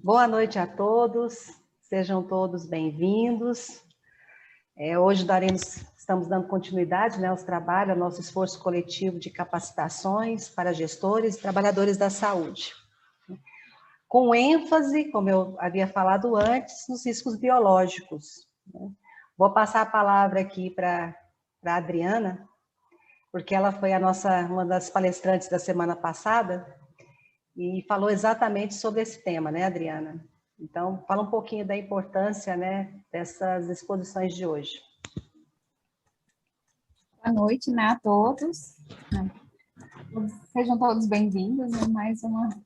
Boa noite a todos, sejam todos bem-vindos. Hoje estamos dando continuidade, aos trabalhos, ao nosso esforço coletivo de capacitações para gestores e trabalhadores da saúde. Com ênfase, como eu havia falado antes, nos riscos biológicos. Vou passar a palavra aqui para a Adriana, porque ela foi uma das palestrantes da semana passada, e falou exatamente sobre esse tema, né, Adriana? Então, fala um pouquinho da importância, dessas exposições de hoje. Boa noite, a todos. Sejam todos bem-vindos, né?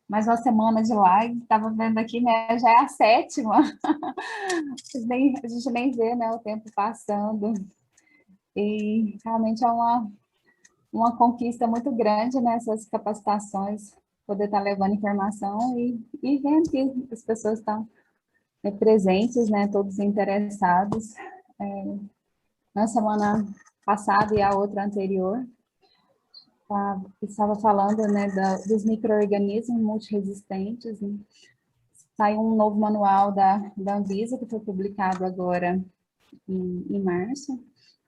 Mais uma semana de live. Estava vendo aqui, né? Já é a 7ª. A gente nem vê, né, o tempo passando. E realmente é uma conquista muito grande nessas capacitações, poder estar levando informação e vendo que as pessoas estão presentes, né, todos interessados. Na semana passada e a outra anterior, estava falando, né, dos micro-organismos multiresistentes. Né? Saiu um novo manual da Anvisa, que foi publicado agora em março,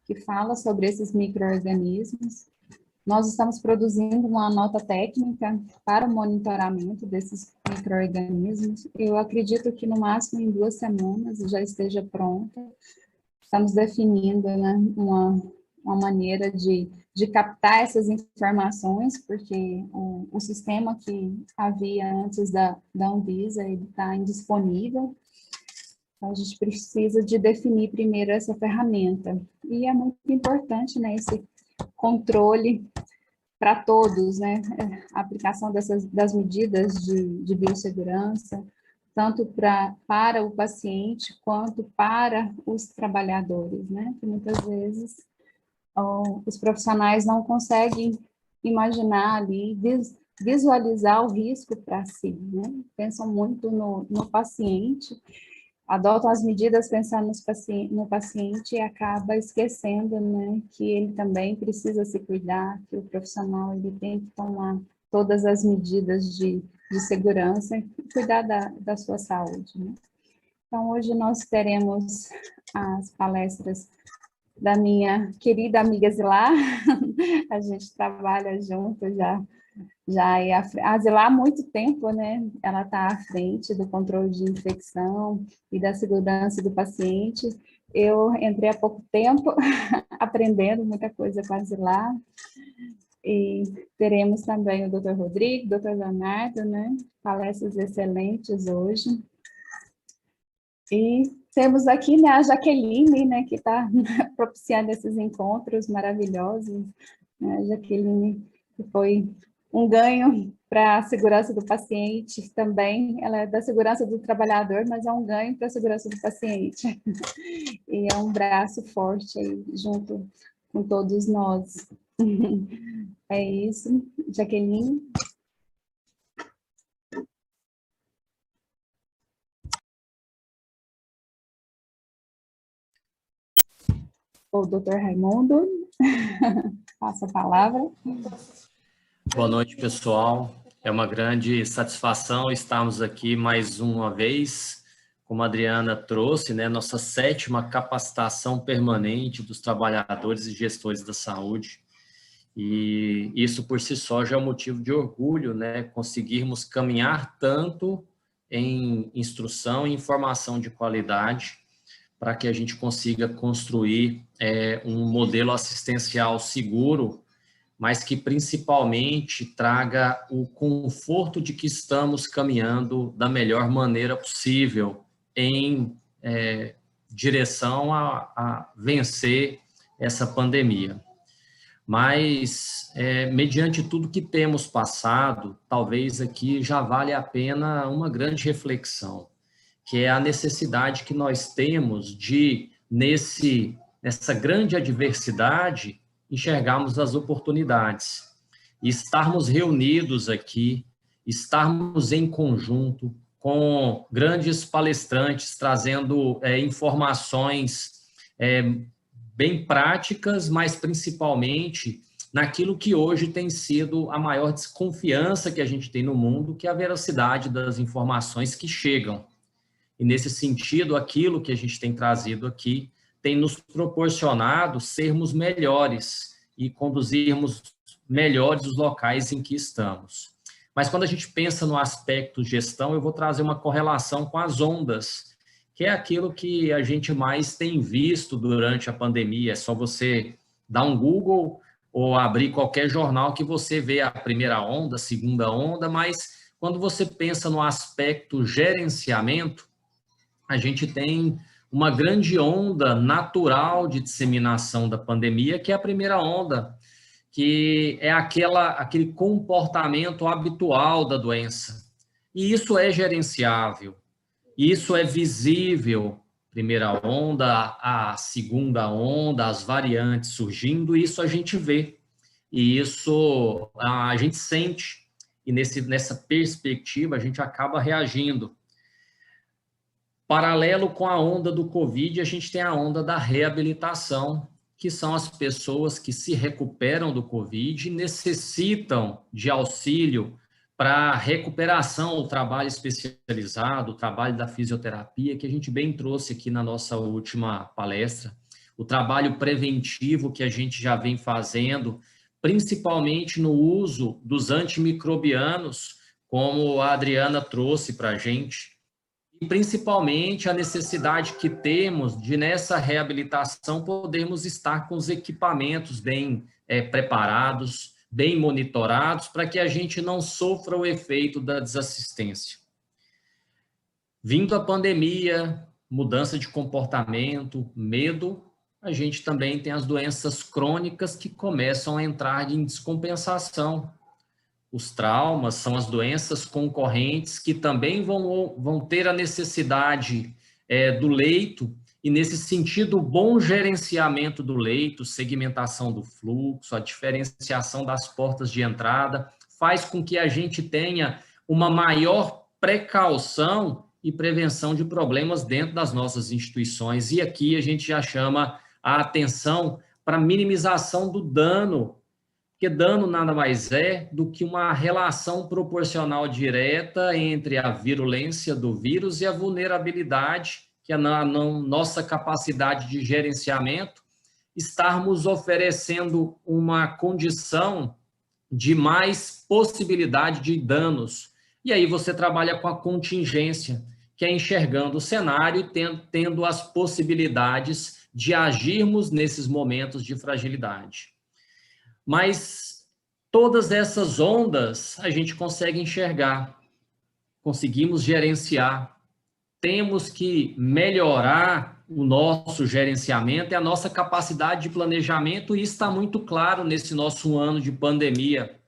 que fala sobre esses micro-organismos. Nós estamos produzindo uma nota técnica para o monitoramento desses micro-organismos. Eu acredito que no máximo em 2 semanas já esteja pronta. Estamos definindo, né, uma maneira de captar essas informações, porque o sistema que havia antes da Anvisa está indisponível. Então, a gente precisa de definir primeiro essa ferramenta. E é muito importante, né, esse controle para todos, né, a aplicação das medidas de biossegurança, tanto para o paciente quanto para os trabalhadores, né, que muitas vezes os profissionais não conseguem imaginar ali, visualizar o risco para si, né, pensam muito no paciente, adotam as medidas pensando no paciente e acaba esquecendo, né, que ele também precisa se cuidar, que o profissional ele tem que tomar todas as medidas de segurança e cuidar da sua saúde, né. Então, hoje nós teremos as palestras da minha querida amiga Zilar, a gente trabalha junto a Zilar há muito tempo, né? Ela está à frente do controle de infecção e da segurança do paciente. Eu entrei há pouco tempo aprendendo muita coisa com a Zilar. E teremos também o Dr. Rodrigo, o Dr. Leonardo, né? Palestras excelentes hoje. E temos aqui, né, a Jaqueline, né, que está propiciando esses encontros maravilhosos. A Jaqueline, que foi um ganho para a segurança do paciente também. Ela é da segurança do trabalhador, mas é um ganho para a segurança do paciente. E é um braço forte aí, junto com todos nós. É isso, Jaqueline. O doutor Raimundo, passa a palavra. Boa noite, pessoal. É uma grande satisfação estarmos aqui mais uma vez, como a Adriana trouxe, né, nossa 7ª capacitação permanente dos trabalhadores e gestores da saúde. E isso por si só já é um motivo de orgulho, né, conseguirmos caminhar tanto em instrução e informação de qualidade para que a gente consiga construir um modelo assistencial seguro, mas que principalmente traga o conforto de que estamos caminhando da melhor maneira possível em direção a vencer essa pandemia. Mas, mediante tudo que temos passado, talvez aqui já vale a pena uma grande reflexão, que é a necessidade que nós temos de, nessa grande adversidade, enxergarmos as oportunidades. E estarmos reunidos aqui, estarmos em conjunto com grandes palestrantes, trazendo informações bem práticas, mas principalmente naquilo que hoje tem sido a maior desconfiança que a gente tem no mundo, que é a veracidade das informações que chegam. E, nesse sentido, aquilo que a gente tem trazido aqui tem nos proporcionado sermos melhores e conduzirmos melhores os locais em que estamos. Mas quando a gente pensa no aspecto gestão, eu vou trazer uma correlação com as ondas, que é aquilo que a gente mais tem visto durante a pandemia. É só você dar um Google ou abrir qualquer jornal que você vê a primeira onda, a segunda onda, mas quando você pensa no aspecto gerenciamento, a gente tem uma grande onda natural de disseminação da pandemia, que é a primeira onda, que é aquele comportamento habitual da doença. E isso é gerenciável, isso é visível. Primeira onda, a segunda onda, as variantes surgindo, isso a gente vê. E isso a gente sente. E nessa perspectiva, a gente acaba reagindo. Paralelo com a onda do Covid, a gente tem a onda da reabilitação, que são as pessoas que se recuperam do Covid e necessitam de auxílio para recuperação, o trabalho especializado, o trabalho da fisioterapia, que a gente bem trouxe aqui na nossa última palestra, o trabalho preventivo que a gente já vem fazendo, principalmente no uso dos antimicrobianos, como a Adriana trouxe para a gente, e principalmente a necessidade que temos de, nessa reabilitação, podermos estar com os equipamentos bem preparados, bem monitorados, para que a gente não sofra o efeito da desassistência. Vindo a pandemia, mudança de comportamento, medo, a gente também tem as doenças crônicas que começam a entrar em descompensação. Os traumas são as doenças concorrentes que também vão ter a necessidade do leito, e nesse sentido, o bom gerenciamento do leito, segmentação do fluxo, a diferenciação das portas de entrada, faz com que a gente tenha uma maior precaução e prevenção de problemas dentro das nossas instituições. E aqui a gente já chama a atenção para a minimização do dano, porque dano nada mais é do que uma relação proporcional direta entre a virulência do vírus e a vulnerabilidade, que é na nossa capacidade de gerenciamento, estarmos oferecendo uma condição de mais possibilidade de danos. E aí você trabalha com a contingência, que é enxergando o cenário e tendo as possibilidades de agirmos nesses momentos de fragilidade. Mas todas essas ondas a gente consegue enxergar, conseguimos gerenciar. Temos que melhorar o nosso gerenciamento e a nossa capacidade de planejamento, e está muito claro nesse nosso ano de pandemia.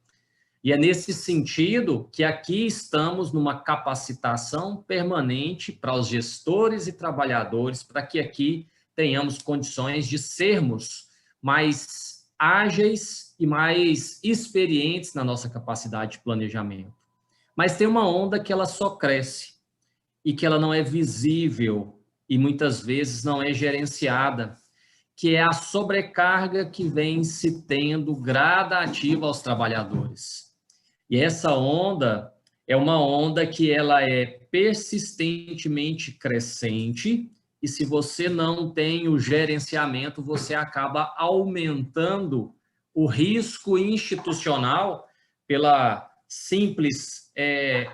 E é nesse sentido que aqui estamos numa capacitação permanente para os gestores e trabalhadores, para que aqui tenhamos condições de sermos mais ágeis e mais experientes na nossa capacidade de planejamento. Mas tem uma onda que ela só cresce e que ela não é visível e muitas vezes não é gerenciada, que é a sobrecarga que vem se tendo gradativa aos trabalhadores. E essa onda é uma onda que ela é persistentemente crescente, e se você não tem o gerenciamento, você acaba aumentando o risco institucional pela simples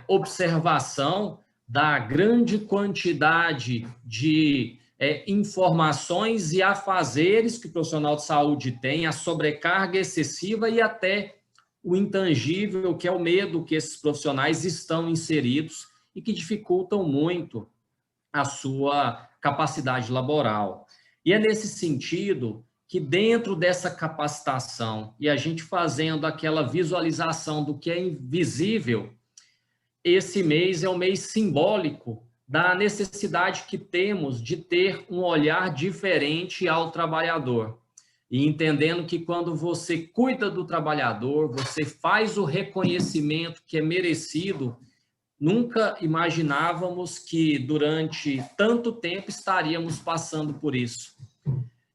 observação da grande quantidade de informações e afazeres que o profissional de saúde tem, a sobrecarga excessiva e até o intangível, que é o medo que esses profissionais estão inseridos e que dificultam muito a sua capacidade laboral. E é nesse sentido que, dentro dessa capacitação e a gente fazendo aquela visualização do que é invisível, esse mês é um mês simbólico da necessidade que temos de ter um olhar diferente ao trabalhador. E entendendo que quando você cuida do trabalhador, você faz o reconhecimento que é merecido. Nunca imaginávamos que durante tanto tempo estaríamos passando por isso.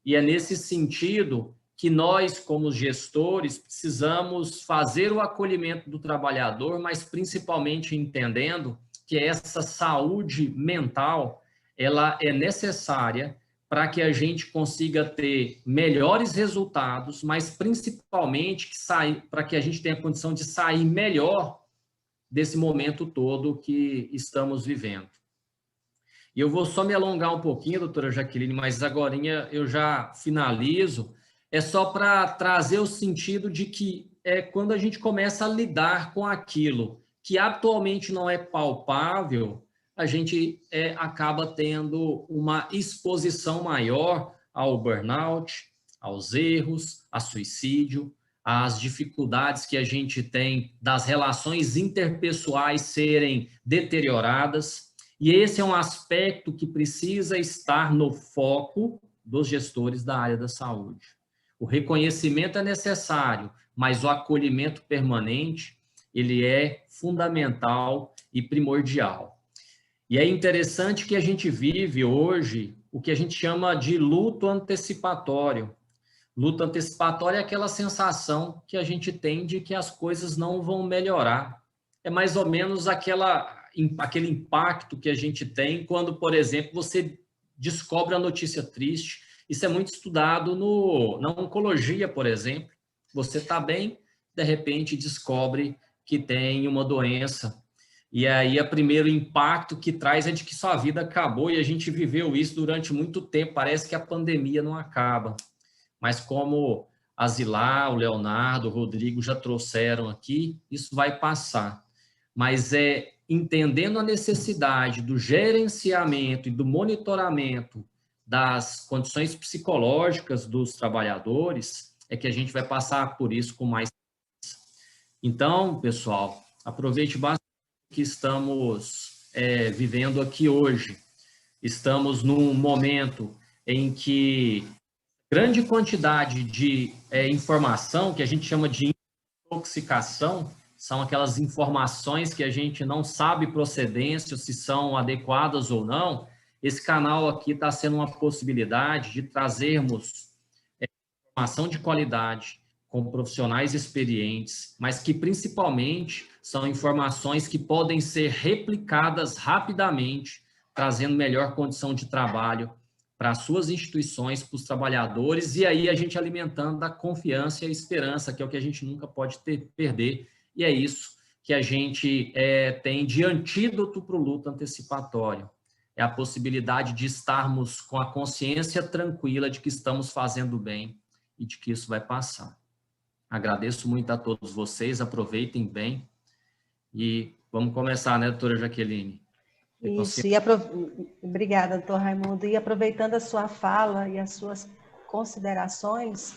E é nesse sentido que nós, como gestores, precisamos fazer o acolhimento do trabalhador, mas principalmente entendendo que essa saúde mental, ela é necessária para que a gente consiga ter melhores resultados, mas principalmente para que a gente tenha condição de sair melhor desse momento todo que estamos vivendo. E eu vou só me alongar um pouquinho, doutora Jaqueline, mas agorinha eu já finalizo. É só para trazer o sentido de que quando a gente começa a lidar com aquilo que atualmente não é palpável, a gente acaba tendo uma exposição maior ao burnout, aos erros, a suicídio, às dificuldades que a gente tem das relações interpessoais serem deterioradas. E esse é um aspecto que precisa estar no foco dos gestores da área da saúde. O reconhecimento é necessário, mas o acolhimento permanente, ele é fundamental e primordial. E é interessante que a gente vive hoje o que a gente chama de luto antecipatório. Luto antecipatório é aquela sensação que a gente tem de que as coisas não vão melhorar. É mais ou menos aquele impacto que a gente tem quando, por exemplo, você descobre a notícia triste. Isso é muito estudado na oncologia, por exemplo. Você está bem, de repente descobre que tem uma doença. E aí, o primeiro impacto que traz é de que sua vida acabou, e a gente viveu isso durante muito tempo. Parece que a pandemia não acaba. Mas como a Zilá, o Leonardo, o Rodrigo já trouxeram aqui, isso vai passar. Mas entendendo a necessidade do gerenciamento e do monitoramento das condições psicológicas dos trabalhadores, é que a gente vai passar por isso com mais. Então, pessoal, aproveite bastante que estamos vivendo aqui hoje. Estamos num momento em que grande quantidade de informação, que a gente chama de intoxicação, são aquelas informações que a gente não sabe procedência, se são adequadas ou não. Esse canal aqui está sendo uma possibilidade de trazermos informação de qualidade, com profissionais experientes, mas que principalmente são informações que podem ser replicadas rapidamente, trazendo melhor condição de trabalho para as suas instituições, para os trabalhadores, e aí a gente alimentando a confiança e a esperança, que é o que a gente nunca pode perder, e é isso que a gente tem de antídoto para o luto antecipatório. É a possibilidade de estarmos com a consciência tranquila de que estamos fazendo bem e de que isso vai passar. Agradeço muito a todos vocês, aproveitem bem e vamos começar, né, doutora Jaqueline? Isso, obrigada, doutor Raimundo. E aproveitando a sua fala e as suas considerações,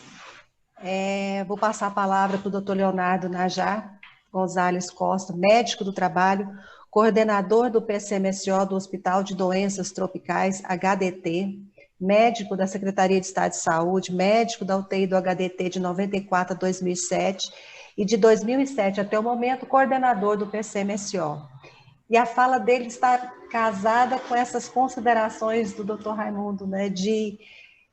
vou passar a palavra para o doutor Leonardo Najar Gonzalez Costa, médico do trabalho, coordenador do PCMSO do Hospital de Doenças Tropicais, HDT, médico da Secretaria de Estado de Saúde, médico da UTI do HDT de 94 a 2007 e de 2007 até o momento, coordenador do PCMSO. E a fala dele está casada com essas considerações do Dr. Raimundo, né, de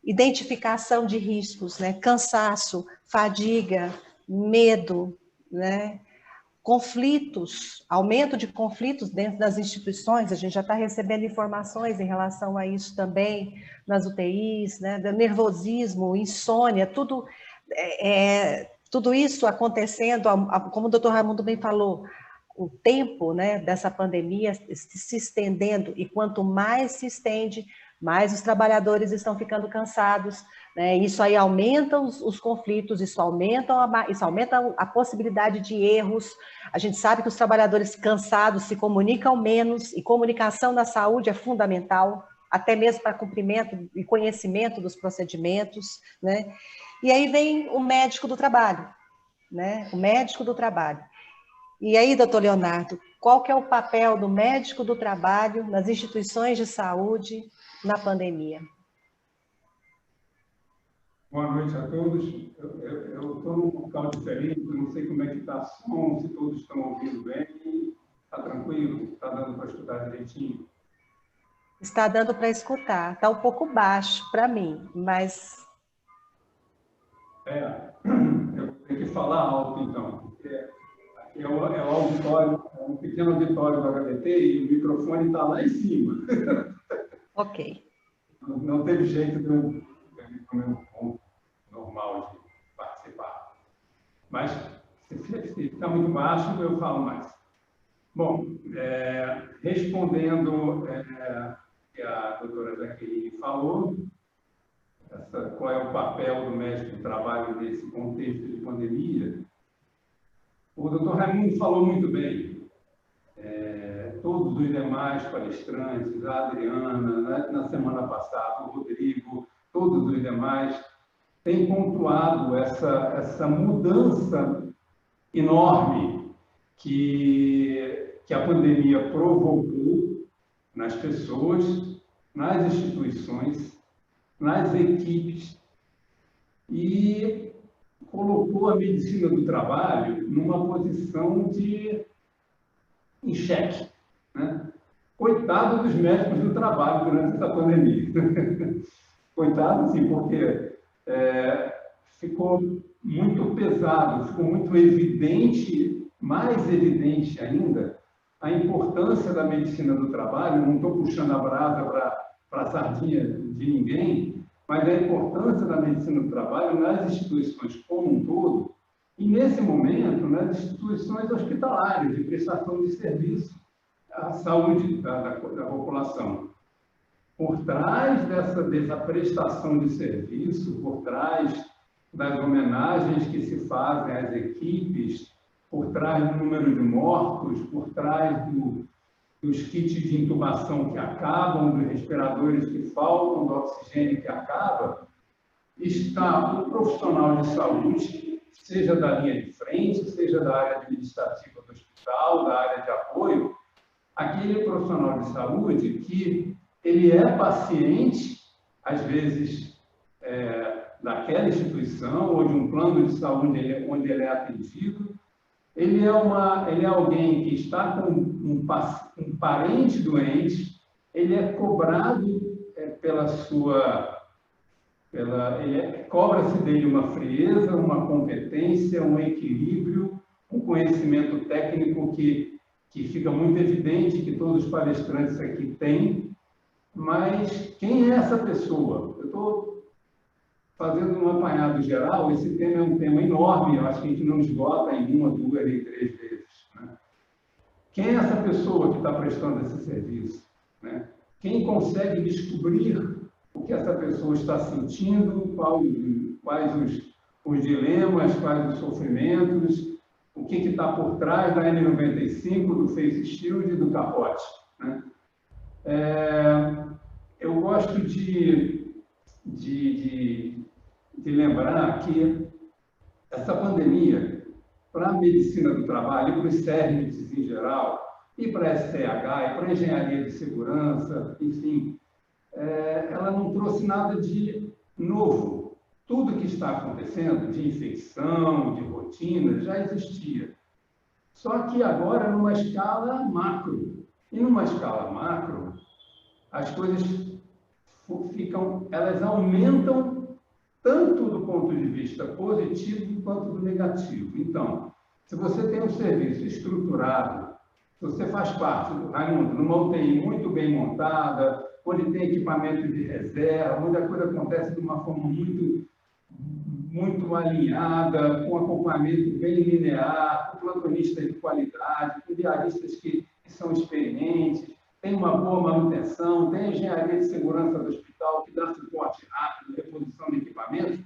identificação de riscos, né, cansaço, fadiga, medo, né, conflitos, aumento de conflitos dentro das instituições. A gente já está recebendo informações em relação a isso também nas UTIs, né, do nervosismo, insônia, tudo isso acontecendo, como o Dr. Raimundo bem falou, o tempo, né, dessa pandemia se estendendo, e quanto mais se estende, mais os trabalhadores estão ficando cansados, né? Isso aí aumenta os conflitos, isso aumenta a possibilidade de erros. A gente sabe que os trabalhadores cansados se comunicam menos, e comunicação na saúde é fundamental, até mesmo para cumprimento e conhecimento dos procedimentos, né? E aí vem o médico do trabalho, né? O médico do trabalho. E aí, doutor Leonardo, qual que é o papel do médico do trabalho nas instituições de saúde na pandemia? Boa noite a todos. Eu estou num local diferente, eu não sei como é que está o som, se todos estão ouvindo bem. Está tranquilo? Está dando para escutar direitinho? Está dando para escutar. Está um pouco baixo para mim, mas... Eu vou ter que falar alto, então, porque aqui é o auditório, é um pequeno auditório do HBT e o microfone está lá em cima. Ok. Não teve jeito de eu ir para o meu ponto normal de participar. Mas, se ficar muito baixo, eu falo mais. Bom, respondendo que a doutora Jaqueline falou, qual é o papel do médico de trabalho nesse contexto de pandemia, o doutor Raimundo falou muito bem. Todos os demais palestrantes, a Adriana, na semana passada, o Rodrigo, todos os demais, têm pontuado essa mudança enorme que a pandemia provocou nas pessoas, nas instituições, nas equipes e colocou a medicina do trabalho numa posição em xeque, né? Coitado dos médicos do trabalho durante essa pandemia. Coitado, sim, porque ficou muito pesado, ficou muito evidente, mais evidente ainda, a importância da medicina do trabalho. Não estou puxando a brasa para a sardinha de ninguém, mas a importância da medicina do trabalho nas instituições como um todo, e nesse momento, nas instituições hospitalares, de prestação de serviço à saúde da população. Por trás dessa prestação de serviço, por trás das homenagens que se fazem às equipes, por trás do número de mortos, por trás dos kits de intubação que acabam, dos respiradores que faltam, do oxigênio que acaba, está o profissional de saúde, seja da linha de frente, seja da área administrativa do hospital, da área de apoio, aquele profissional de saúde que ele é paciente, às vezes, daquela instituição ou de um plano de saúde onde ele é atendido. Ele é alguém que está com um parente doente, ele é cobrado cobra-se dele uma frieza, uma competência, um equilíbrio, um conhecimento técnico que fica muito evidente que todos os palestrantes aqui têm. Mas quem é essa pessoa? Eu estou fazendo um apanhado geral. Esse tema é um tema enorme, eu acho que a gente não esgota em 1, 2 nem 3 vezes, né? Quem é essa pessoa que está prestando esse serviço, né? Quem consegue descobrir o que essa pessoa está sentindo, quais os dilemas, quais os sofrimentos, o que está por trás da N95, do Face Shield e do capote, né? Eu gosto de lembrar que essa pandemia, para a medicina do trabalho, e para os CERMITs em geral, e para a STH, e para a engenharia de segurança, enfim, ela não trouxe nada de novo. Tudo que está acontecendo, de infecção, de rotina, já existia. Só que agora numa escala macro. E numa escala macro, as coisas elas aumentam tanto do ponto de vista positivo quanto do negativo. Então, se você tem um serviço estruturado, se você faz parte, Raimundo, numa UTI muito bem montada, onde tem equipamento de reserva, onde a coisa acontece de uma forma muito alinhada, com acompanhamento bem linear, com plantonistas de qualidade, com diaristas que são experientes, tem uma boa manutenção, tem a engenharia de segurança do hospital que dá suporte rápido, reposição de equipamentos.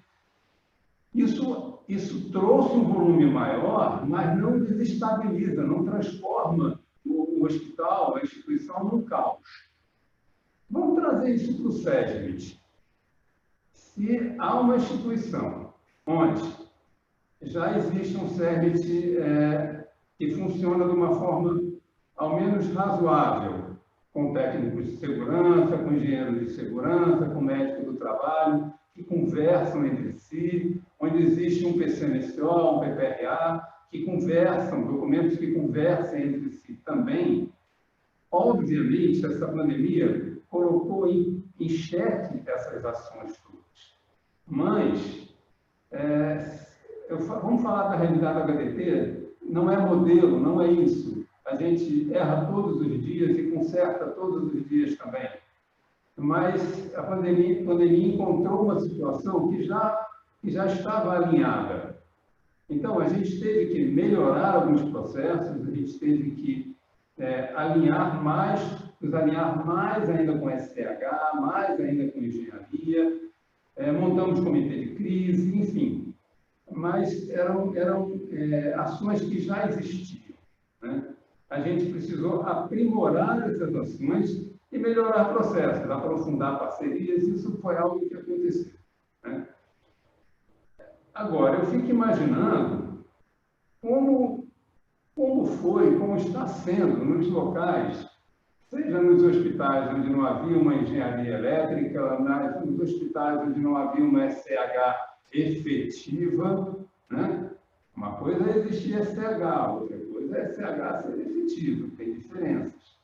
Isso trouxe um volume maior, mas não desestabiliza, não transforma o hospital, a instituição, num caos. Vamos trazer isso para o CERMIT. Se há uma instituição onde já existe um CERMIT que funciona de uma forma ao menos razoável, com técnicos de segurança, com engenheiros de segurança, com médicos do trabalho, que conversam entre si, onde existe um PCMSO, um PPRA, que conversam, documentos que conversam entre si também. Obviamente, essa pandemia colocou em xeque essas ações todas. Mas Vamos falar da realidade do HDT, não é modelo, não é isso. A gente erra todos os dias e conserta todos os dias também. Mas a pandemia encontrou uma situação que já estava alinhada. Então, a gente teve que melhorar alguns processos, a gente teve que alinhar mais, nos alinhar mais ainda com STH, mais ainda com engenharia, montamos comitê de crise, enfim. Mas eram ações que já existiam, né? A gente precisou aprimorar essas ações e melhorar processos, aprofundar parcerias, isso foi algo que aconteceu, né? Agora, eu fico imaginando como foi, como está sendo nos locais, seja nos hospitais onde não havia uma engenharia elétrica, nos hospitais onde não havia uma SCH efetiva, né? Uma coisa é existir SCH, outra coisa é SCH ser efetivo, tem diferenças.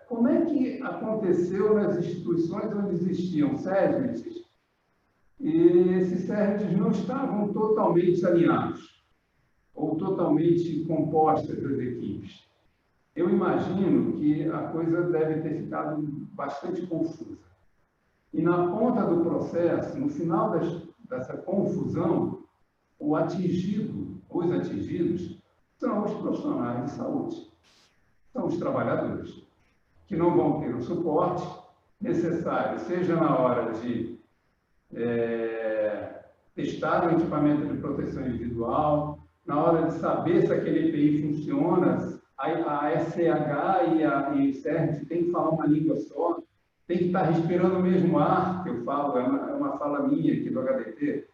Como é que aconteceu nas instituições onde existiam SESMITs e esses SESMITs não estavam totalmente alinhados ou totalmente compostas as equipes? Eu imagino que a coisa deve ter ficado bastante confusa. E na ponta do processo, no final dessa confusão, os atingidos são os profissionais de saúde, são os trabalhadores, que não vão ter o suporte necessário, seja na hora de testar o equipamento de proteção individual, na hora de saber se aquele EPI funciona, a SCH e o CERT tem que falar uma língua só, tem que estar respirando o mesmo ar, que eu falo, é uma fala minha aqui do HDT.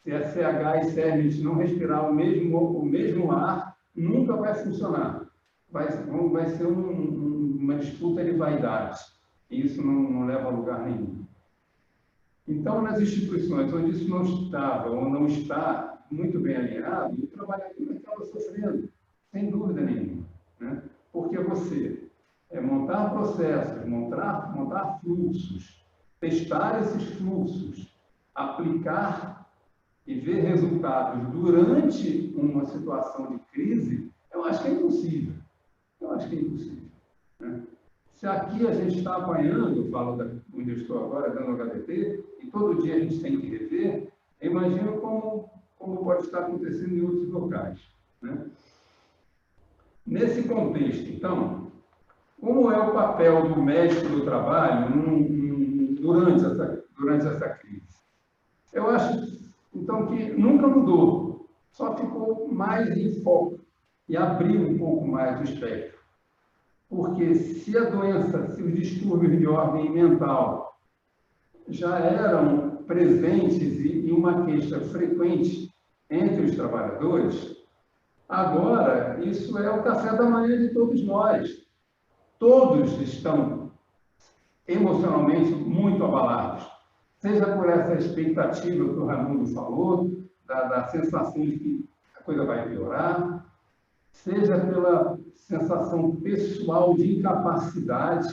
Se a SCH e CERT não respirar o mesmo ar, nunca vai funcionar. Vai ser uma disputa de vaidade. E isso não leva a lugar nenhum. Então, nas instituições onde isso não estava ou não está muito bem alinhado, o trabalhador acaba sofrendo, sem dúvida nenhuma, né? Porque você montar processos, montar fluxos, testar esses fluxos, aplicar e ver resultados durante uma situação de crise, eu acho que é impossível. Né? Se aqui a gente está apanhando, eu falo onde eu estou agora, dando HDT, e todo dia a gente tem que rever, eu imagino como pode estar acontecendo em outros locais, né? Nesse contexto, então, como é o papel do médico do trabalho durante essa crise? Eu acho, então, que nunca mudou, só ficou mais em foco e abriu um pouco mais o espectro. Porque se os distúrbios de ordem mental já eram presentes e uma queixa frequente entre os trabalhadores, agora isso é o café da manhã de todos nós. Todos estão emocionalmente muito abalados, seja por essa expectativa que o Raimundo falou, da sensação de que a coisa vai piorar, seja pela sensação pessoal de incapacidade,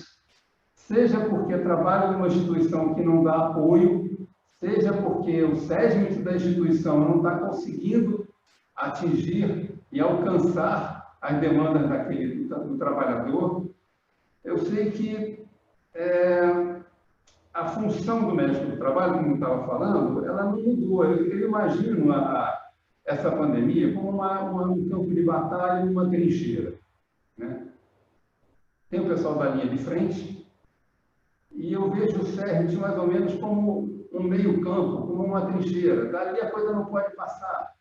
seja porque trabalha numa instituição que não dá apoio, seja porque o SESMIT da instituição não está conseguindo atingir e alcançar as demandas do trabalhador. Eu sei que a função do médico do trabalho, como eu estava falando, ela não mudou. Eu imagino essa pandemia como um campo de batalha, uma trincheira, né? Tem o pessoal da linha de frente e eu vejo o CERT mais ou menos como um meio-campo, como uma trincheira. Dali a coisa não pode passar.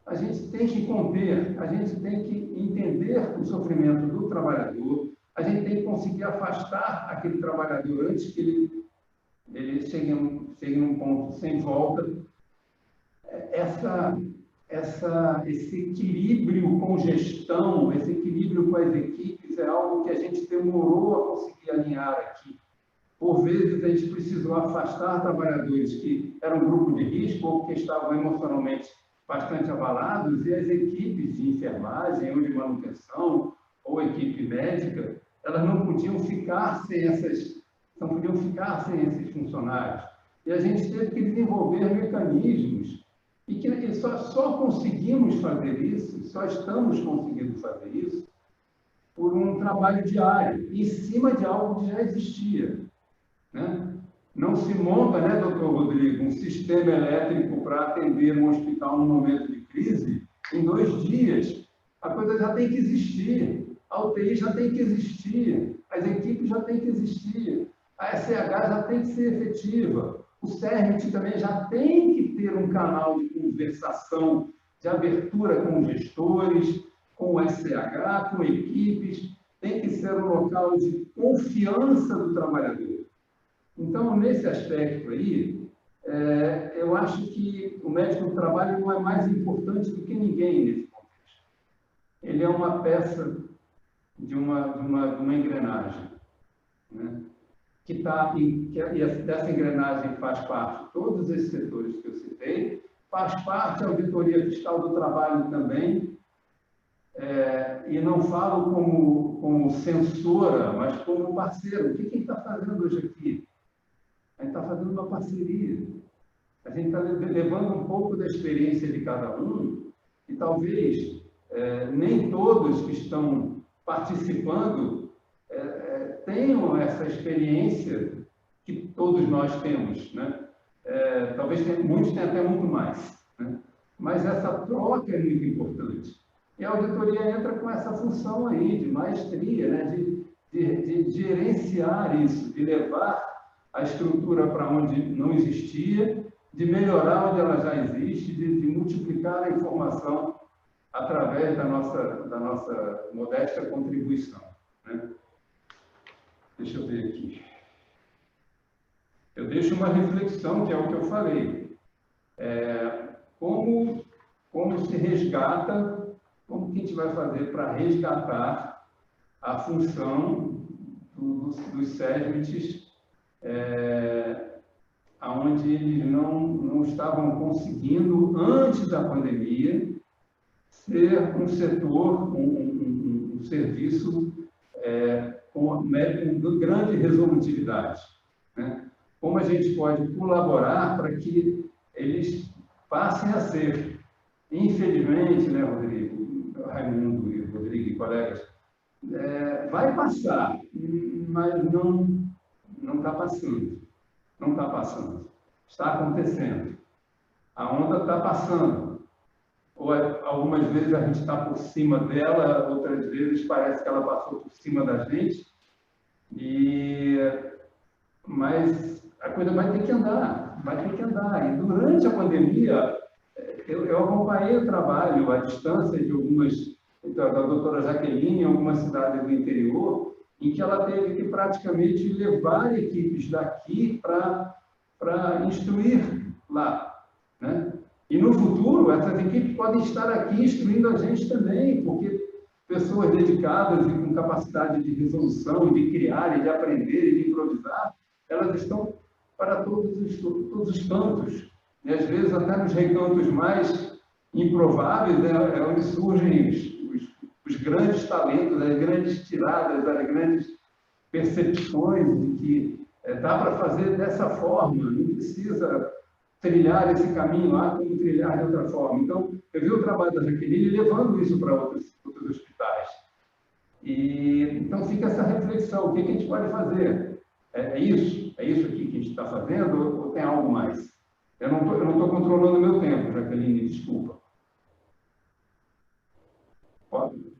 A gente tem que conter, a gente tem que entender o sofrimento do trabalhador, a gente tem que conseguir afastar aquele trabalhador antes que ele chegue num ponto sem volta. Esse equilíbrio com gestão, esse equilíbrio com as equipes é algo que a gente demorou a conseguir alinhar aqui. Por vezes, a gente precisou afastar trabalhadores que eram grupo de risco ou que estavam emocionalmente bastante abalados, e as equipes de enfermagem ou de manutenção ou equipe médica, elas não podiam ficar sem esses funcionários. E a gente teve que desenvolver mecanismos e que só conseguimos fazer isso, só estamos conseguindo fazer isso por um trabalho diário, em cima de algo que já existia, né? Não se monta, né, doutor Rodrigo, um sistema elétrico para atender um hospital no momento de crise em 2 dias. A coisa já tem que existir, a UTI já tem que existir, as equipes já têm que existir, a SH já tem que ser efetiva, o CERMIT também já tem que ter um canal de conversação, de abertura com gestores, com o SH, com equipes, tem que ser um local de confiança do trabalhador. Então, nesse aspecto aí, eu acho que o médico do trabalho não é mais importante do que ninguém nesse contexto. Ele é uma peça de uma engrenagem, né? E dessa engrenagem faz parte todos esses setores que eu citei, faz parte a auditoria fiscal do trabalho também, e não falo como censora, mas como parceiro. O que a gente está fazendo hoje aqui? A gente está fazendo uma parceria. A gente está levando um pouco da experiência de cada um e talvez nem todos que estão participando tenham essa experiência que todos nós temos, né? Talvez muitos tenham até muito mais, né? Mas essa troca é muito importante. E a auditoria entra com essa função aí de maestria, né? de gerenciar isso, de levar a estrutura para onde não existia, de melhorar onde ela já existe, de multiplicar a informação através da nossa modesta contribuição, né? Deixa eu ver aqui. Eu deixo uma reflexão, que é o que eu falei. Como se resgata, como que a gente vai fazer para resgatar a função dos CERMITs, onde eles não estavam conseguindo, antes da pandemia, ser um setor, um serviço com grande resolutividade, né? Como a gente pode colaborar para que eles passem a ser, infelizmente, né, Rodrigo, Raimundo e Rodrigo e colegas, vai passar, mas não está passando, não está passando, está acontecendo, a onda está passando. Ou algumas vezes a gente está por cima dela, outras vezes parece que ela passou por cima da gente, mas a coisa vai ter que andar, vai ter que andar. E durante a pandemia, eu acompanhei o trabalho à distância da doutora Jaqueline em algumas cidades do interior, em que ela teve que praticamente levar equipes daqui para instruir lá, né? E no futuro, essas equipes podem estar aqui instruindo a gente também, porque pessoas dedicadas e com capacidade de resolução, de criar, e de aprender, e de improvisar, elas estão para todos os cantos. E às vezes até nos recantos mais improváveis, né, onde surgem os grandes talentos, as grandes tiradas, as grandes percepções de que dá para fazer dessa forma, não precisa trilhar esse caminho lá como trilhar de outra forma. Então, eu vi o trabalho da Jaqueline levando isso para outros hospitais. Então, fica essa reflexão, o que a gente pode fazer? É isso aqui que a gente está fazendo ou tem algo mais? Eu não estou controlando o meu tempo, Jaqueline, desculpa. Pode?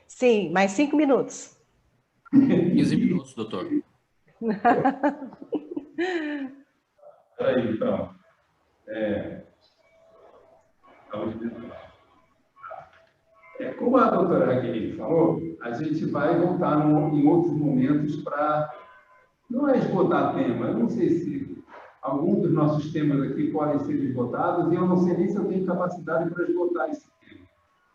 Sim, mais 5 minutos. 15 minutos, doutor. Aí, então. Como a doutora Raquel falou, a gente vai voltar em outros momentos para, não é esgotar tema, eu não sei se alguns dos nossos temas aqui podem ser esgotados, e eu não sei nem se eu tenho capacidade para esgotar esse tema.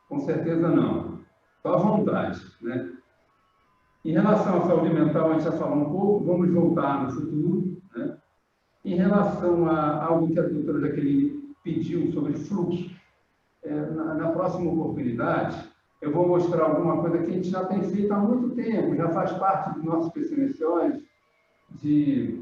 Com certeza não. Só à vontade, né? Em relação à saúde mental, a gente já falou um pouco, vamos voltar no futuro, né? Em relação a algo que a doutora Jaqueline pediu sobre fluxo, na próxima oportunidade, eu vou mostrar alguma coisa que a gente já tem feito há muito tempo, já faz parte dos nossos PCMSOs, de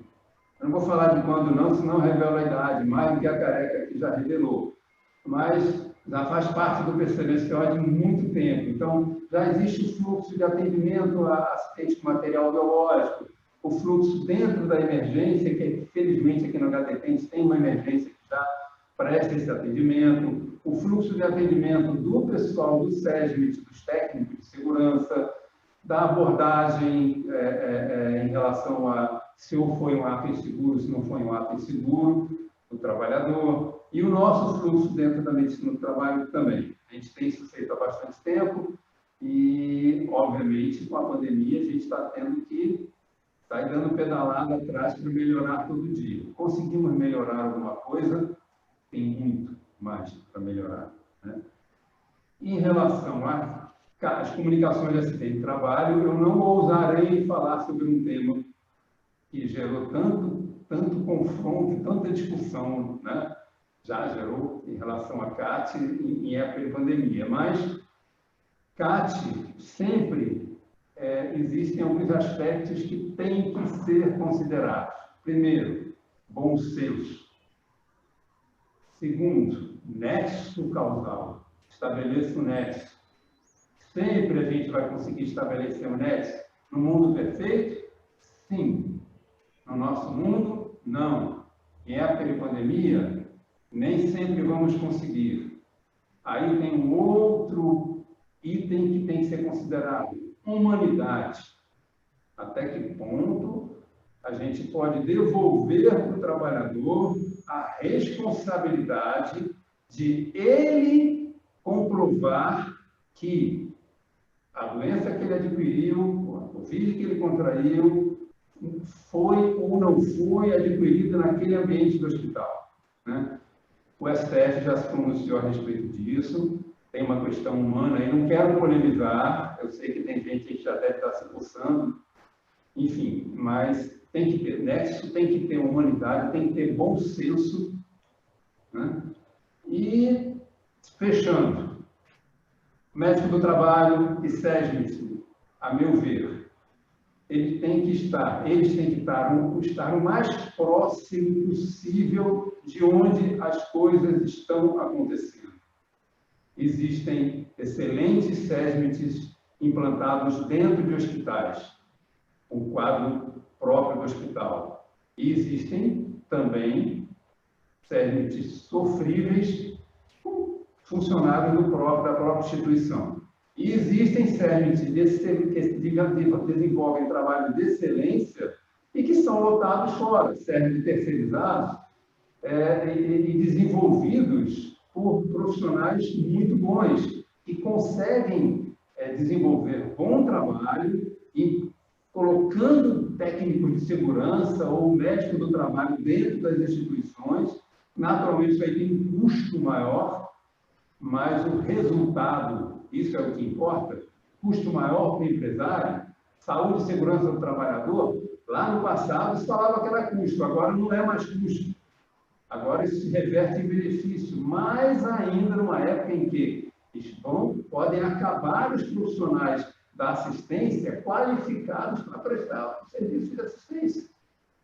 Eu não vou falar de quando não, senão revela a idade, mais do que a careca aqui já revelou. Mas já faz parte do PCMSO de muito tempo. Então, já existe o fluxo de atendimento a acidentes com material biológico, o fluxo dentro da emergência, que felizmente aqui no HTT a gente tem uma emergência que já presta esse atendimento, o fluxo de atendimento do pessoal do SESMIT, dos técnicos de segurança, da abordagem em relação a se foi um ato inseguro, se não foi um ato inseguro, do trabalhador, e o nosso fluxo dentro da medicina do trabalho também. A gente tem isso feito há bastante tempo e, obviamente, com a pandemia, a gente está tendo que sair dando pedalada atrás para melhorar todo dia. Conseguimos melhorar alguma coisa? Tem muito mais para melhorar, né? Em relação às comunicações de acidente de trabalho, eu não ousarei falar sobre um tema que gerou tanto confronto, tanta discussão, né? Já gerou em relação a CAT em época de pandemia, mas CAT sempre existem alguns aspectos que têm que ser considerados. Primeiro, bom senso. Segundo, nexo causal. Estabeleça o nexo. Sempre a gente vai conseguir estabelecer o nexo. No mundo perfeito? Sim. No nosso mundo? Não. Em época de pandemia, nem sempre vamos conseguir. Aí tem um outro item que tem que ser considerado: humanidade. Até que ponto a gente pode devolver para o trabalhador a responsabilidade de ele comprovar que a doença que ele adquiriu, a Covid que ele contraiu, foi ou não foi adquirida naquele ambiente do hospital, né? O STF já se pronunciou a respeito disso, tem uma questão humana aí, não quero polemizar, eu sei que tem gente que já deve estar se coçando, enfim, mas tem que ter nexo, tem que ter humanidade, tem que ter bom senso, né? E, fechando, médico do trabalho e SESMIT, a meu ver, eles têm que estar o mais próximo possível de onde as coisas estão acontecendo. Existem excelentes SESMITs implantados dentro de hospitais, o quadro próprio do hospital. E existem também SESMITs sofríveis com funcionários da própria instituição. E existem SESMITs que desenvolvem trabalho de excelência e que são lotados fora, SESMITs terceirizados e desenvolvidos por profissionais muito bons, que conseguem desenvolver bom trabalho e colocando técnicos de segurança ou médico do trabalho dentro das instituições. Naturalmente, isso aí tem um custo maior, mas o resultado, isso é o que importa, custo maior para o empresário, saúde e segurança do trabalhador. Lá no passado se falava que era custo, agora não é mais custo. Agora isso se reverte em benefício, mais ainda numa época em que podem acabar os profissionais da assistência qualificados para prestar o serviço de assistência.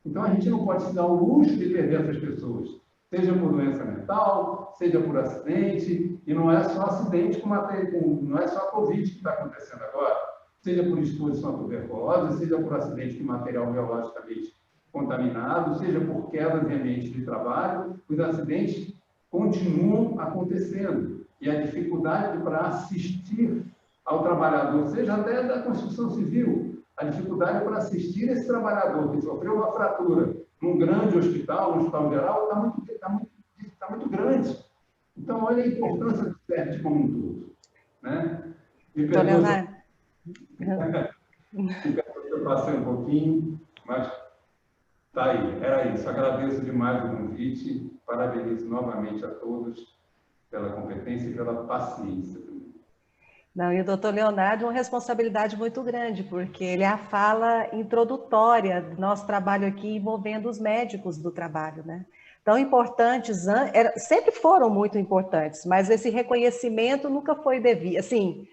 Então, a gente não pode se dar o luxo de perder essas pessoas, seja por doença mental, seja por acidente, e não é só acidente não é só a Covid que está acontecendo agora, seja por exposição à tuberculose, seja por acidente de material biologicamente contaminado, seja por quedas em ambientes de trabalho, os acidentes continuam acontecendo. E a dificuldade para assistir ao trabalhador, seja até da construção civil, a dificuldade para assistir esse trabalhador que sofreu uma fratura num grande hospital, no hospital geral, está muito grande. Então, olha a importância do SESMIT como um todo, né? Me perdoe se eu passei um pouquinho, mas tá aí, era isso. Agradeço demais o convite, parabenizo novamente a todos pela competência e pela paciência. Não, e o doutor Leonardo é uma responsabilidade muito grande, porque ele é a fala introdutória do nosso trabalho aqui envolvendo os médicos do trabalho, né? Tão importantes, sempre foram muito importantes, mas esse reconhecimento nunca foi devido, assim,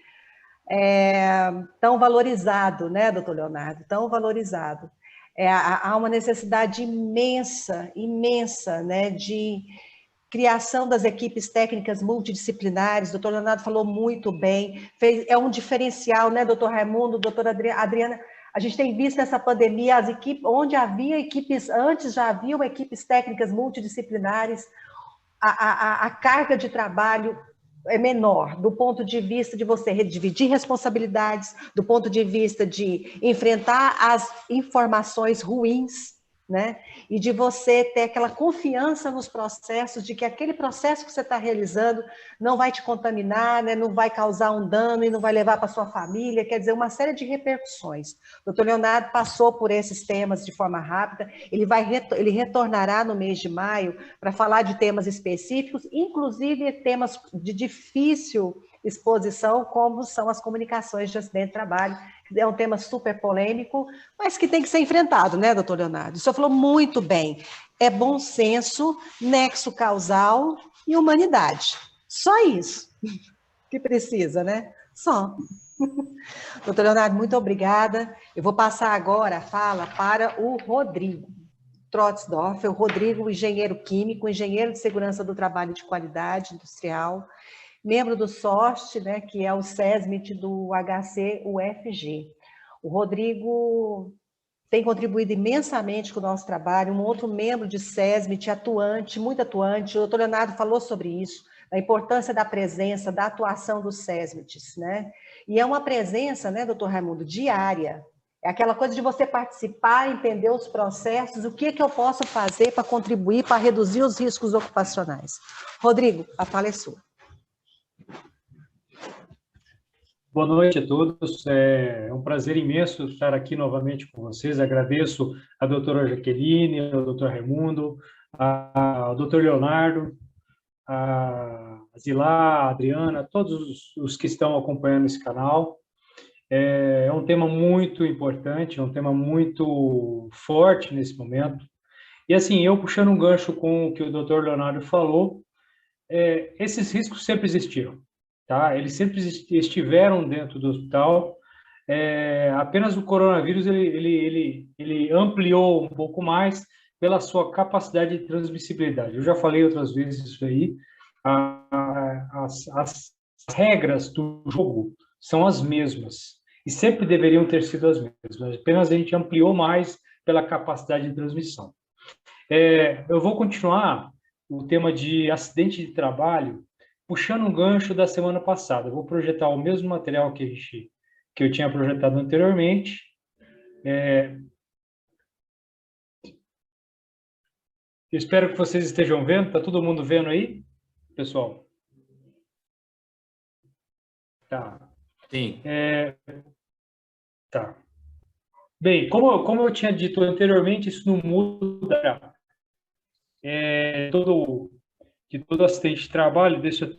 tão valorizado, né, doutor Leonardo? Tão valorizado. Há uma necessidade imensa, imensa, né, de criação das equipes técnicas multidisciplinares. O doutor Leonardo falou muito bem, é um diferencial, né, doutor Raimundo, doutora Adriana? A gente tem visto nessa pandemia as equipes, onde havia equipes, antes já haviam equipes técnicas multidisciplinares, a carga de trabalho é menor, do ponto de vista de você dividir responsabilidades, do ponto de vista de enfrentar as informações ruins, né? E de você ter aquela confiança nos processos, de que aquele processo que você está realizando não vai te contaminar, né? Não vai causar um dano e não vai levar para sua família, quer dizer, uma série de repercussões. O doutor Leonardo passou por esses temas de forma rápida, ele retornará no mês de maio para falar de temas específicos, inclusive temas de difícil exposição, como são as comunicações de acidente de trabalho. É um tema super polêmico, mas que tem que ser enfrentado, né, doutor Leonardo? O senhor falou muito bem. É bom senso, nexo causal e humanidade. Só isso que precisa, né? Só. Doutor Leonardo, muito obrigada. Eu vou passar agora a fala para o Rodrigo Trotzdorfer, o Rodrigo, engenheiro químico, engenheiro de segurança do trabalho de qualidade industrial, membro do SOST, né, que é o SESMIT do HC-UFG. O Rodrigo tem contribuído imensamente com o nosso trabalho, um outro membro de SESMIT atuante, muito atuante, o doutor Leonardo falou sobre isso, a importância da presença, da atuação dos SESMITs, né? E é uma presença, né, doutor Raimundo, diária. É aquela coisa de você participar, entender os processos, o que eu posso fazer para contribuir, para reduzir os riscos ocupacionais. Rodrigo, a fala é sua. Boa noite a todos, é um prazer imenso estar aqui novamente com vocês. Agradeço a doutora Jaqueline, ao doutor Raimundo, ao doutor Leonardo, a Zilá, a Adriana, todos os que estão acompanhando esse canal. É um tema muito importante, é um tema muito forte nesse momento. E assim, eu puxando um gancho com o que o doutor Leonardo falou, esses riscos sempre existiram. Tá? Eles sempre estiveram dentro do hospital, apenas o coronavírus ele ampliou um pouco mais pela sua capacidade de transmissibilidade. Eu já falei outras vezes isso aí, as regras do jogo são as mesmas, e sempre deveriam ter sido as mesmas, apenas a gente ampliou mais pela capacidade de transmissão. Eu vou continuar o tema de acidente de trabalho, puxando um gancho da semana passada. Eu vou projetar o mesmo material que eu tinha projetado anteriormente. Espero que vocês estejam vendo. Está todo mundo vendo aí, pessoal? Tá. Sim. Tá. Bem, como eu tinha dito anteriormente, isso não muda. Todo acidente de trabalho, deixa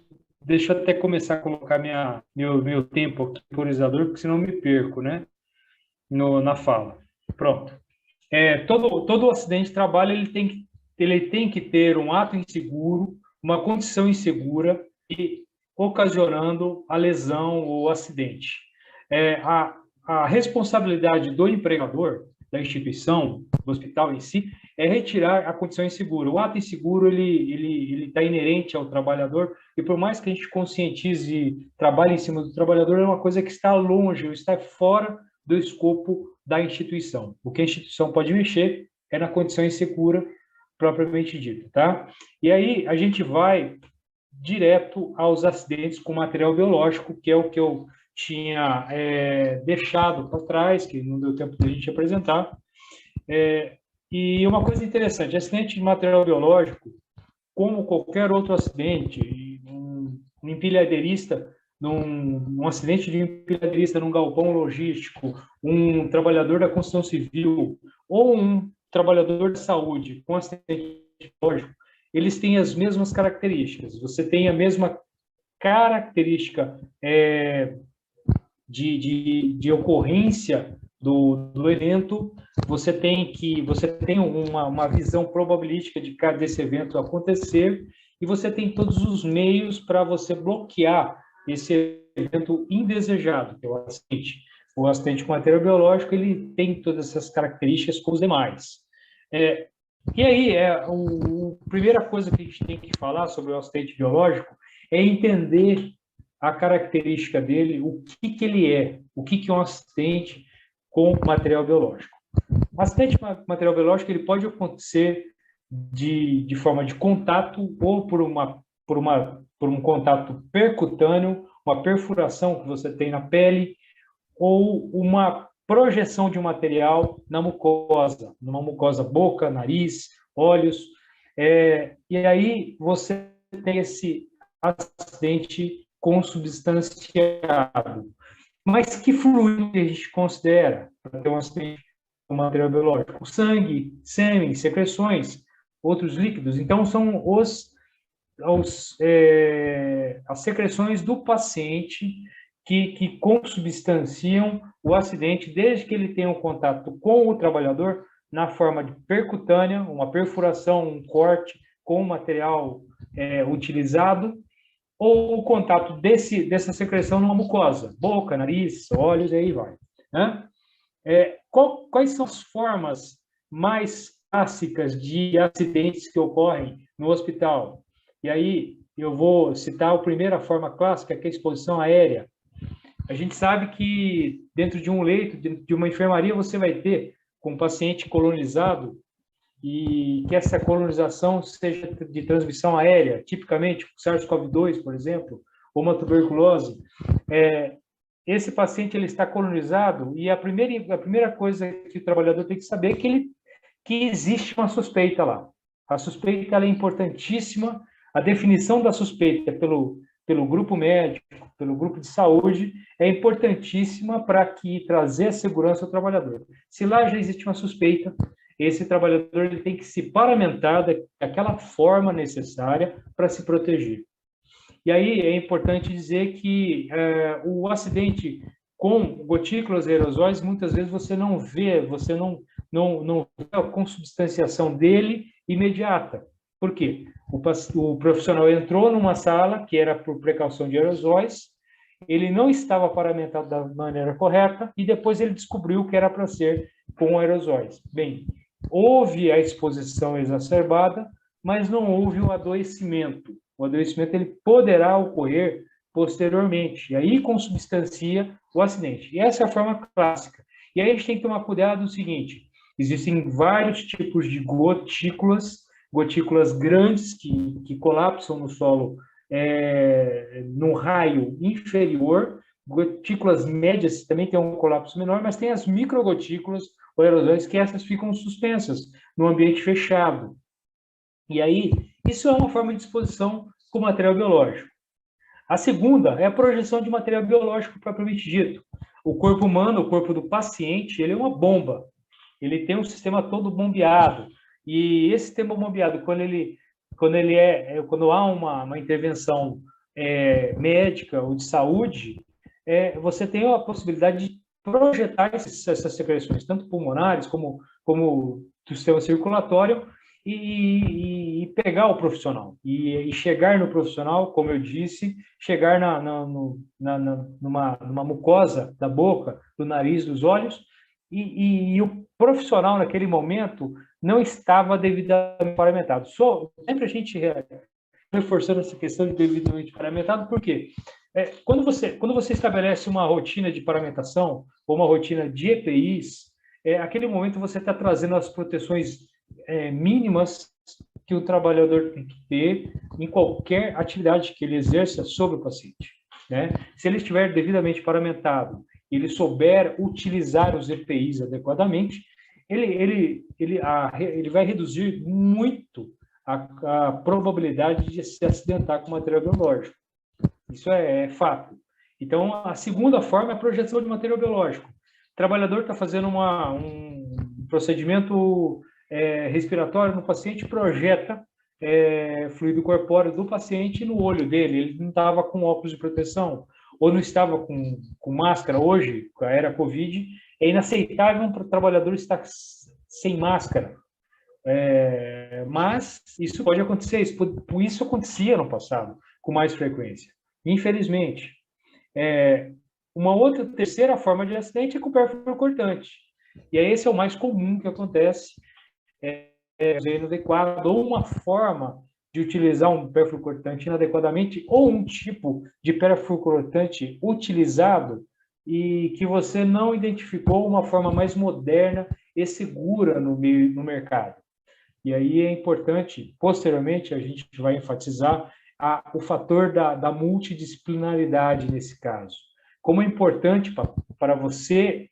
eu até começar a colocar meu tempo aqui, temporizador, porque senão eu me perco, né? Na fala. Pronto. Todo acidente de trabalho ele tem que ter um ato inseguro, uma condição insegura e ocasionando a lesão ou acidente. A responsabilidade do empregador, da instituição, do hospital em si, é retirar a condição insegura. O ato inseguro ele está inerente ao trabalhador, e por mais que a gente conscientize, trabalhe em cima do trabalhador, é uma coisa que está longe, ou está fora do escopo da instituição. O que a instituição pode mexer é na condição insegura propriamente dita, tá? E aí a gente vai direto aos acidentes com material biológico, que é o que eu tinha deixado para trás, que não deu tempo de a gente apresentar. E uma coisa interessante, acidente de material biológico, como qualquer outro acidente, um empilhadeirista, um acidente de empilhadeirista num galpão logístico, um trabalhador da construção civil ou um trabalhador de saúde com acidente biológico, eles têm as mesmas características. Você tem a mesma característica de ocorrência do evento, você tem uma visão probabilística desse evento acontecer, e você tem todos os meios para você bloquear esse evento indesejado, que é o acidente. O acidente com material biológico, ele tem todas essas características como os demais. E aí, a primeira coisa que a gente tem que falar sobre o acidente biológico é entender a característica dele, o que ele é, o que é um acidente com material biológico. O acidente com material biológico ele pode acontecer de forma de contato ou por um contato percutâneo, uma perfuração que você tem na pele, ou uma projeção de um material na mucosa, numa mucosa boca, nariz, olhos. E aí você tem esse acidente consubstanciado. Mas que fluido que a gente considera para ter um acidente com material biológico? Sangue, sêmen, secreções, outros líquidos. Então, são as secreções do paciente que consubstanciam o acidente, desde que ele tenha um contato com o trabalhador na forma de percutânea, uma perfuração, um corte com o material utilizado, ou o contato dessa secreção numa mucosa, boca, nariz, olhos, e aí vai. Né? Quais são as formas mais clássicas de acidentes que ocorrem no hospital? E aí eu vou citar a primeira forma clássica, que é a exposição aérea. A gente sabe que dentro de um leito, de uma enfermaria, você vai ter com um paciente colonizado e que essa colonização seja de transmissão aérea, tipicamente SARS-CoV-2, por exemplo, ou uma tuberculose. Esse paciente ele está colonizado e a primeira coisa que o trabalhador tem que saber é que existe uma suspeita lá. A suspeita ela é importantíssima. A definição da suspeita pelo grupo médico, pelo grupo de saúde, é importantíssima para trazer a segurança ao trabalhador. Se lá já existe uma suspeita, esse trabalhador ele tem que se paramentar daquela forma necessária para se proteger. E aí é importante dizer que o acidente com gotículas e aerosóis, muitas vezes você não vê a consubstanciação dele imediata. Por quê? O profissional entrou numa sala que era por precaução de aerosóis, ele não estava paramentado da maneira correta e depois ele descobriu que era para ser com aerosóis. Bem, houve a exposição exacerbada, mas não houve o adoecimento. O adoecimento ele poderá ocorrer posteriormente, e aí consubstancia o acidente. E essa é a forma clássica. E aí a gente tem que tomar cuidado no seguinte, existem vários tipos de gotículas grandes que colapsam no solo no raio inferior, gotículas médias também tem um colapso menor, mas tem as microgotículas ou aerosóis que essas ficam suspensas no ambiente fechado. E aí, isso é uma forma de exposição com material biológico. A segunda é a projeção de material biológico propriamente dito. O corpo humano, o corpo do paciente, ele é uma bomba. Ele tem um sistema todo bombeado. E esse sistema bombeado, quando há uma intervenção médica ou de saúde, você tem a possibilidade de projetar essas secreções, tanto pulmonares como do sistema circulatório, e pegar o profissional. E chegar no profissional, como eu disse, chegar numa mucosa da boca, do nariz, dos olhos, e o profissional, naquele momento, não estava devidamente paramentado. Sempre a gente reforçando essa questão de devidamente paramentado, por quê? Quando você estabelece uma rotina de paramentação ou uma rotina de EPIs, aquele momento você está trazendo as proteções mínimas que o trabalhador tem que ter em qualquer atividade que ele exerça sobre o paciente. Né? Se ele estiver devidamente paramentado, ele souber utilizar os EPIs adequadamente, ele vai reduzir muito a probabilidade de se acidentar com material biológico. Isso é fato. Então, a segunda forma é a projeção de material biológico. O trabalhador está fazendo um procedimento respiratório no paciente, projeta fluido corpóreo do paciente no olho dele. Ele não estava com óculos de proteção, ou não estava com máscara. Hoje, com a era Covid, é inaceitável um trabalhador estar sem máscara. Mas isso pode acontecer, isso acontecia no passado, com mais frequência. Infelizmente, Uma outra, terceira forma de acidente é com pérfuro cortante. E aí esse é o mais comum que acontece, inadequado, ou uma forma de utilizar um pérfuro cortante inadequadamente, ou um tipo de pérfuro cortante utilizado e que você não identificou uma forma mais moderna e segura no mercado. E aí é importante, posteriormente, a gente vai enfatizar o fator da multidisciplinaridade nesse caso. Como é importante para você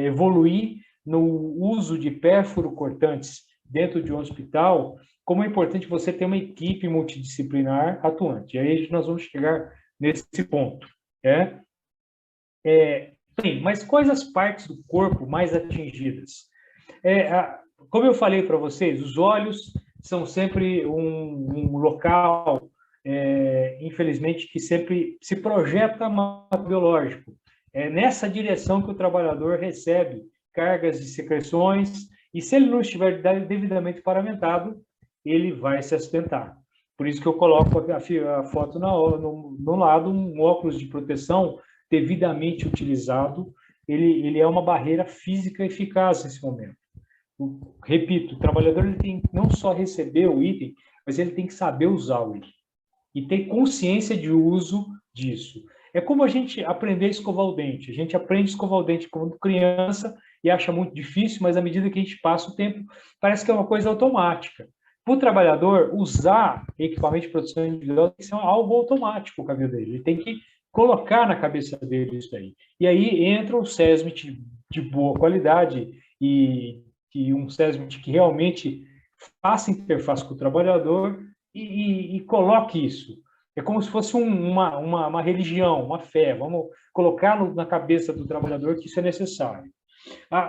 evoluir no uso de pérfuro cortantes dentro de um hospital, como é importante você ter uma equipe multidisciplinar atuante. E aí nós vamos chegar nesse ponto. Bem, mas quais as partes do corpo mais atingidas? Como eu falei para vocês, os olhos são sempre um local, infelizmente, que sempre se projeta biológico. É nessa direção que o trabalhador recebe cargas de secreções, e se ele não estiver devidamente paramentado, ele vai se acidentar. Por isso que eu coloco a foto no lado, um óculos de proteção devidamente utilizado, ele é uma barreira física eficaz nesse momento. Repito, o trabalhador ele tem que não só receber o item, mas ele tem que saber usar o item e ter consciência de uso disso. É como a gente aprender a escovar o dente. A gente aprende a escovar o dente quando criança e acha muito difícil, mas à medida que a gente passa o tempo, parece que é uma coisa automática. Para o trabalhador, usar equipamento de proteção individual tem que ser algo automático o caminho dele. Ele tem que colocar na cabeça dele isso aí. E aí entra um SESMIT de boa qualidade e um SESMIT que realmente faça interface com o trabalhador e coloque isso. É como se fosse uma religião, uma fé. Vamos colocar na cabeça do trabalhador que isso é necessário.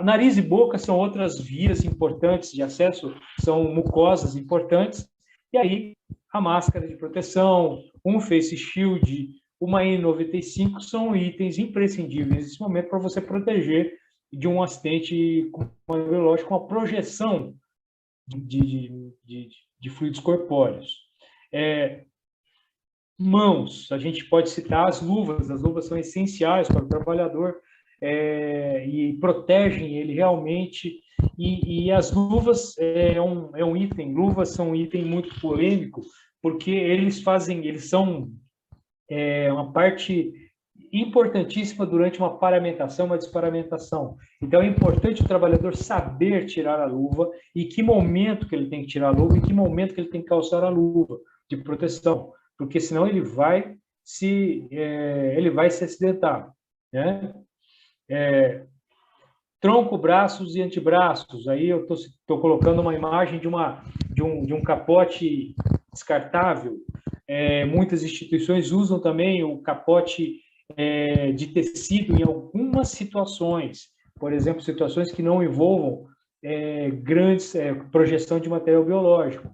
Nariz e boca são outras vias importantes de acesso, são mucosas importantes. E aí, a máscara de proteção, um face shield, uma N95 são itens imprescindíveis nesse momento para você proteger de um acidente biológico com a projeção de fluidos corpóreos. Mãos, a gente pode citar as luvas são essenciais para o trabalhador e protegem ele realmente, e as luvas luvas são um item muito polêmico, porque eles são uma parte importantíssima durante uma paramentação, uma desparamentação. Então, é importante o trabalhador saber tirar a luva e que momento que ele tem que tirar a luva e que momento que ele tem que calçar a luva de proteção, porque senão ele vai se acidentar, né? Tronco, braços e antebraços. Aí eu estou colocando uma imagem de um capote descartável. Muitas instituições usam também o capote de tecido em algumas situações, por exemplo, situações que não envolvam grandes projeção de material biológico.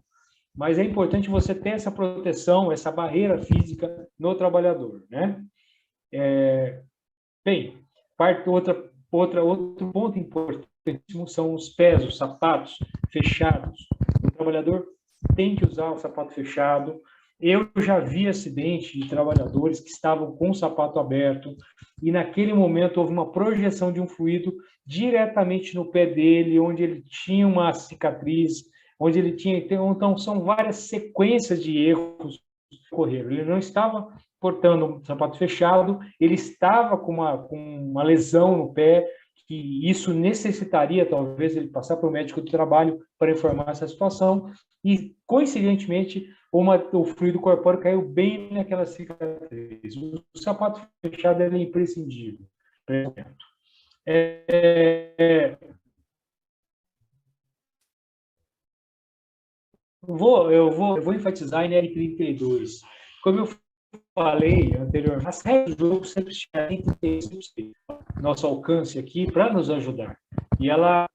Mas é importante você ter essa proteção, essa barreira física no trabalhador, né? Bem, outro ponto importantíssimo são os pés, os sapatos fechados. O trabalhador tem que usar o sapato fechado. Eu já vi acidente de trabalhadores que estavam com o sapato aberto e naquele momento houve uma projeção de um fluido diretamente no pé dele, onde ele tinha uma cicatriz, onde ele tinha... Então, são várias sequências de erros que ocorreram. Ele não estava portando um sapato fechado, ele estava com uma lesão no pé, que isso necessitaria, talvez, ele passar para o médico do trabalho para informar essa situação, e, coincidentemente, o fluido corpóreo caiu bem naquela cicatriz. O sapato fechado é imprescindível. Eu vou enfatizar a NR32. Como eu falei anteriormente, as regras do jogo sempre estiverem nosso alcance aqui para nos ajudar. E ela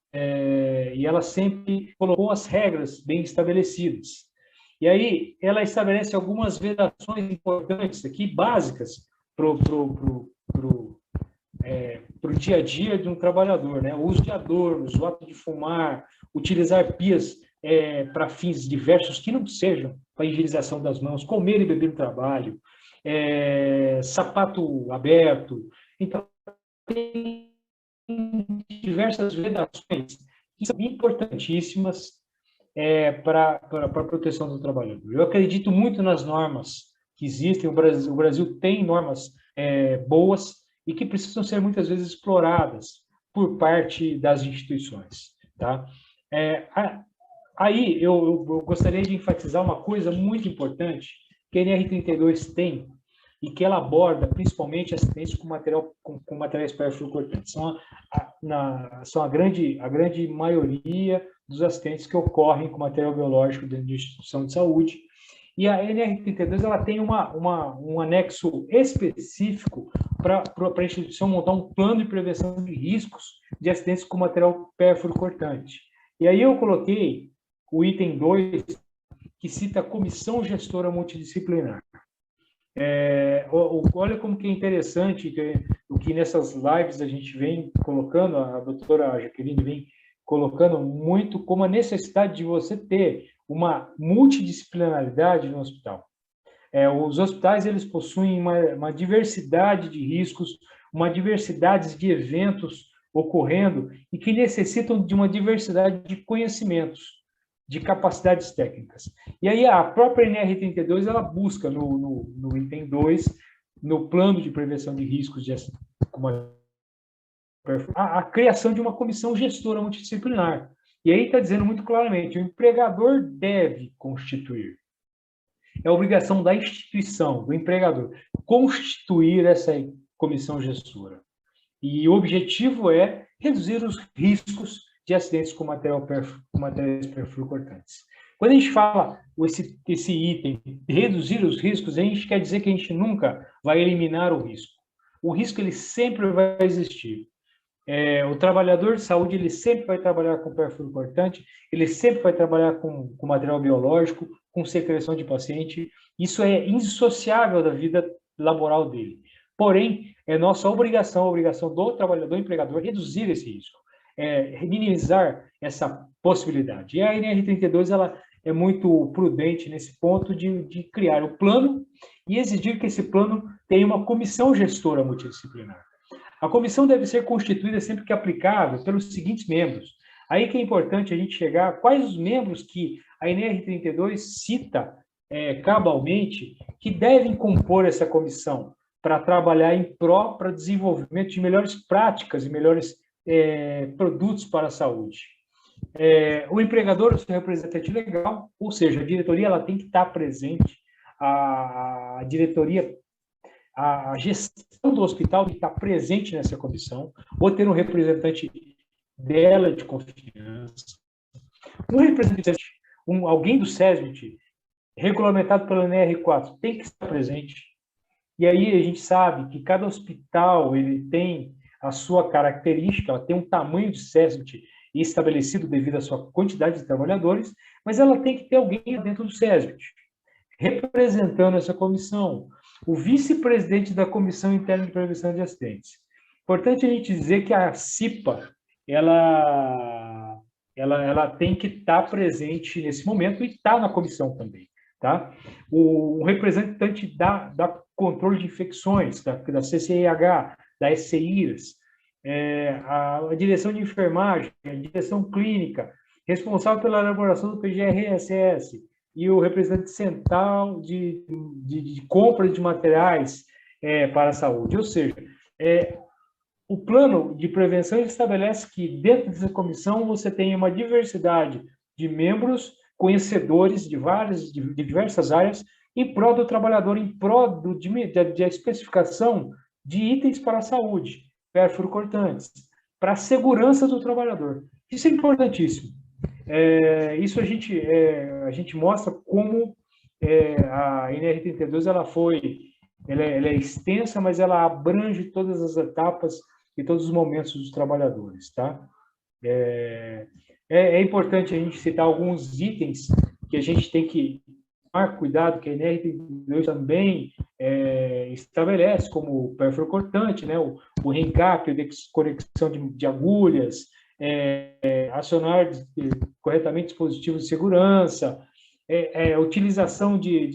sempre colocou as regras bem estabelecidas. E aí ela estabelece algumas vedações importantes aqui, básicas, para o dia a dia de um trabalhador, né? O uso de adornos, o ato de fumar, utilizar pias para fins diversos que não sejam para a higienização das mãos, comer e beber no trabalho, sapato aberto, Então, tem diversas vedações que são importantíssimas para a proteção do trabalhador. Eu acredito muito nas normas que existem. O Brasil tem normas boas e que precisam ser muitas vezes exploradas por parte das instituições. Tá? Aí eu gostaria de enfatizar uma coisa muito importante que a NR32 tem e que ela aborda principalmente acidentes com materiais perfluorocortantes. São a grande maioria dos acidentes que ocorrem com material biológico dentro de instituição de saúde. E a NR32 ela tem um anexo específico para a instituição montar um plano de prevenção de riscos de acidentes com material perfluorocortante. E aí eu coloquei o item 2, que cita a comissão gestora multidisciplinar. Olha como que é interessante o que nessas lives a gente vem colocando, a doutora Jaqueline vem colocando muito como a necessidade de você ter uma multidisciplinaridade no hospital. Os hospitais eles possuem uma diversidade de riscos, uma diversidade de eventos ocorrendo e que necessitam de uma diversidade de conhecimentos, de capacidades técnicas. E aí a própria NR32 ela busca no item 2, no plano de prevenção de riscos a criação de uma comissão gestora multidisciplinar. E aí está dizendo muito claramente, o empregador deve constituir. É obrigação da instituição, do empregador, constituir essa comissão gestora. E o objetivo é reduzir os riscos de acidentes com materiais perfluorocortantes. Quando a gente fala esse item, reduzir os riscos, a gente quer dizer que a gente nunca vai eliminar o risco. O risco ele sempre vai existir. O trabalhador de saúde ele sempre vai trabalhar com perfluorocortante, ele sempre vai trabalhar com material biológico, com secreção de paciente. Isso é indissociável da vida laboral dele. Porém, é nossa obrigação, a obrigação do trabalhador, do empregador, reduzir esse risco, minimizar essa possibilidade. E a NR32 ela é muito prudente nesse ponto de criar o plano e exigir que esse plano tenha uma comissão gestora multidisciplinar. A comissão deve ser constituída sempre que aplicável pelos seguintes membros. Aí que é importante a gente chegar a quais os membros que a NR32 cita cabalmente que devem compor essa comissão para trabalhar em pró para desenvolvimento de melhores práticas e melhores produtos para a saúde. O empregador, o seu representante legal, ou seja, a diretoria ela tem que estar presente, a diretoria, a gestão do hospital tem que estar presente nessa comissão, ou ter um representante dela de confiança. Um representante, alguém do SESMIT, regulamentado pela NR4, tem que estar presente. E aí a gente sabe que cada hospital ele tem a sua característica, ela tem um tamanho de SESMIT estabelecido devido à sua quantidade de trabalhadores, mas ela tem que ter alguém dentro do SESMIT, representando essa comissão, o vice-presidente da Comissão Interna de Prevenção de Acidentes. Importante a gente dizer que a CIPA, ela tem que estar presente nesse momento e está na comissão também. Tá? O representante da controle de infecções, da CCIH, da SCIRAS, a direção de enfermagem, a direção clínica, responsável pela elaboração do PGR-SS, e o representante central de compra de materiais para a saúde. Ou seja, o plano de prevenção estabelece que dentro dessa comissão você tem uma diversidade de membros conhecedores de diversas áreas em prol do trabalhador, em prol de especificação de itens para a saúde, perfluorocortantes, para a segurança do trabalhador. Isso é importantíssimo. Isso a gente mostra como a NR32 ela é extensa, mas ela abrange todas as etapas e todos os momentos dos trabalhadores, tá? É importante a gente citar alguns itens que a gente tem que tomar cuidado, que a NR32 também estabelece, como o perfluorocortante, né? O RENCAP, a desconexão de agulhas, acionar corretamente dispositivos de segurança, a utilização de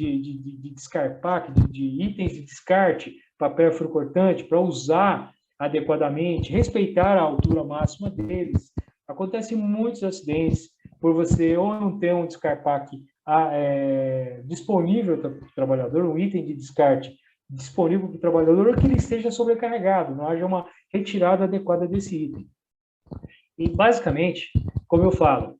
descarpac, de itens de descarte para perfluorocortante, para usar adequadamente, respeitar a altura máxima deles. Acontecem muitos acidentes por você ou não ter um descarpaque disponível para o trabalhador, um item de descarte disponível para o trabalhador, ou que ele esteja sobrecarregado, não haja uma retirada adequada desse item. E, basicamente, como eu falo,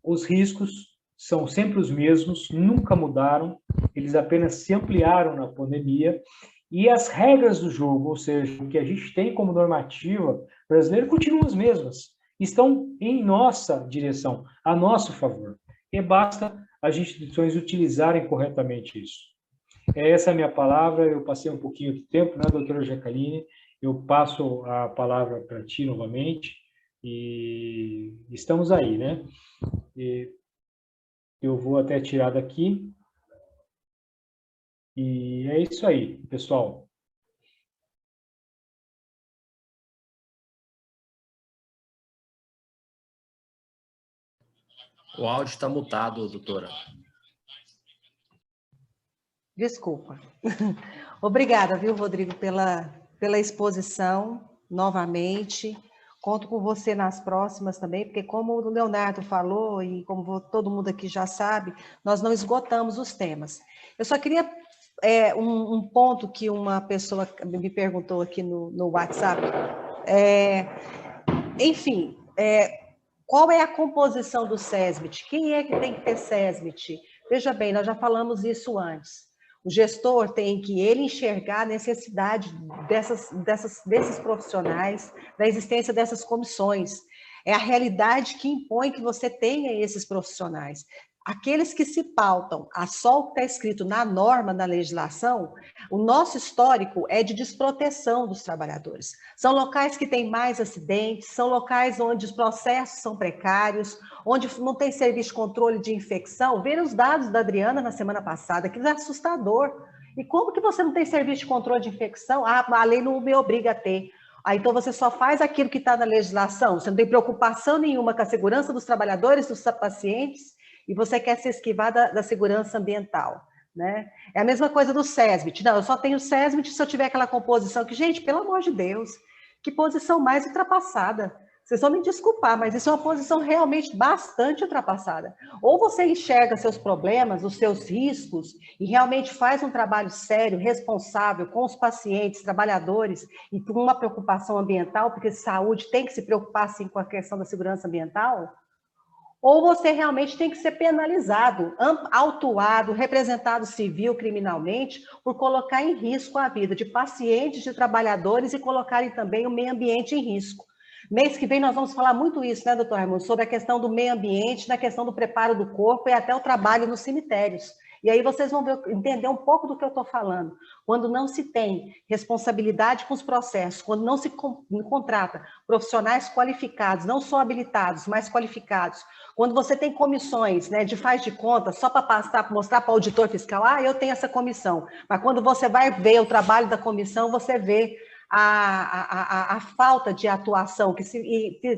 os riscos são sempre os mesmos, nunca mudaram, eles apenas se ampliaram na pandemia, e as regras do jogo, ou seja, o que a gente tem como normativa brasileira, continuam as mesmas, estão em nossa direção, a nosso favor. E basta as instituições utilizarem corretamente isso. Essa é a minha palavra, eu passei um pouquinho de tempo, né, doutora Jaqueline? Eu passo a palavra para ti novamente, e estamos aí, né? E eu vou até tirar daqui. E é isso aí, pessoal. O áudio está mutado, doutora. Desculpa. Obrigada, viu, Rodrigo, pela exposição, novamente. Conto com você nas próximas também, porque como o Leonardo falou, e como todo mundo aqui já sabe, nós não esgotamos os temas. Eu só queria um ponto que uma pessoa me perguntou aqui no WhatsApp. Enfim, qual é a composição do SESMIT? Quem é que tem que ter SESMIT? Veja bem, nós já falamos isso antes. O gestor tem que ele enxergar a necessidade desses profissionais, da existência dessas comissões. É a realidade que impõe que você tenha esses profissionais. Aqueles que se pautam a só o que está escrito na norma, na legislação, o nosso histórico é de desproteção dos trabalhadores. São locais que têm mais acidentes, são locais onde os processos são precários, onde não tem serviço de controle de infecção. Ver os dados da Adriana na semana passada, aquilo é assustador. E como que você não tem serviço de controle de infecção? A lei não me obriga a ter. Então você só faz aquilo que está na legislação, você não tem preocupação nenhuma com a segurança dos trabalhadores, dos pacientes, e você quer se esquivar da segurança ambiental, né? É a mesma coisa do SESMIT. Não, eu só tenho SESMIT se eu tiver aquela composição que, gente, pelo amor de Deus, que posição mais ultrapassada. Vocês vão me desculpar, mas isso é uma posição realmente bastante ultrapassada. Ou você enxerga seus problemas, os seus riscos, e realmente faz um trabalho sério, responsável com os pacientes, trabalhadores, e com uma preocupação ambiental, porque saúde tem que se preocupar, sim, com a questão da segurança ambiental, ou você realmente tem que ser penalizado, autuado, representado civil, criminalmente, por colocar em risco a vida de pacientes, de trabalhadores e colocarem também o meio ambiente em risco. Mês que vem nós vamos falar muito isso, né, doutor Raimundo, sobre a questão do meio ambiente, na questão do preparo do corpo e até o trabalho nos cemitérios. E aí vocês vão entender um pouco do que eu estou falando. Quando não se tem responsabilidade com os processos, quando não se contrata profissionais qualificados, não só habilitados, mas qualificados, quando você tem comissões, né, de faz de conta, só para mostrar para o auditor fiscal, eu tenho essa comissão, mas quando você vai ver o trabalho da comissão, você vê a falta de atuação, que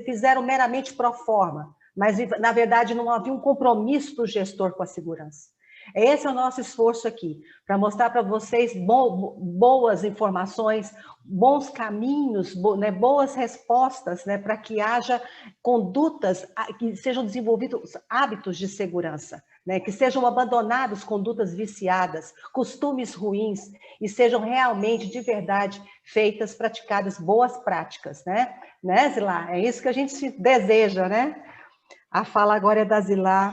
fizeram meramente pro forma, mas, na verdade, não havia um compromisso do gestor com a segurança. Esse é o nosso esforço aqui, para mostrar para vocês boas informações, bons caminhos, né, boas respostas, né, para que haja condutas, que sejam desenvolvidos hábitos de segurança, né, que sejam abandonados condutas viciadas, costumes ruins, e sejam realmente, de verdade, feitas, praticadas boas práticas, né? Né, Zilá? É isso que a gente deseja, né? A fala agora é da Zilá.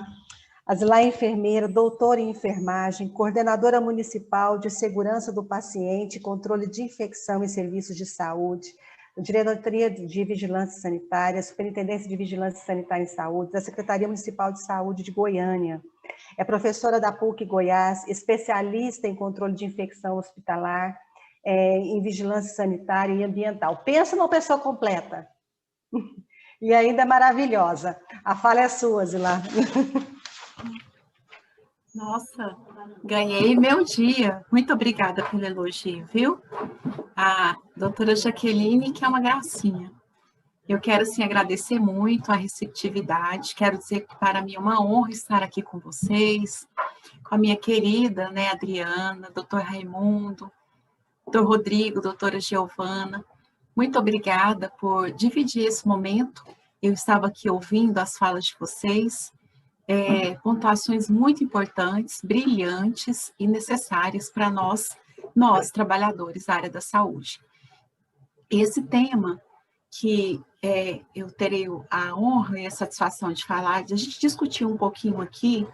A Zilá é enfermeira, doutora em enfermagem, coordenadora municipal de segurança do paciente, controle de infecção e serviços de saúde, Diretoria de Vigilância Sanitária, Superintendência de Vigilância Sanitária em Saúde, da Secretaria Municipal de Saúde de Goiânia. É professora da PUC Goiás, especialista em controle de infecção hospitalar, em vigilância sanitária e ambiental. Pensa numa pessoa completa. E ainda maravilhosa. A fala é sua, Zilá. Nossa, ganhei meu dia. Muito obrigada pelo elogio, viu? A doutora Jaqueline, que é uma gracinha. Eu quero, sim, agradecer muito a receptividade. Quero dizer que, para mim, é uma honra estar aqui com vocês, com a minha querida, né, Adriana, doutor Raimundo, doutor Rodrigo, doutora Giovana. Muito obrigada por dividir esse momento. Eu estava aqui ouvindo as falas de vocês, pontuações muito importantes, brilhantes e necessárias para nós trabalhadores da área da saúde. Esse tema que eu terei a honra e a satisfação de falar, de a gente discutir um pouquinho aqui,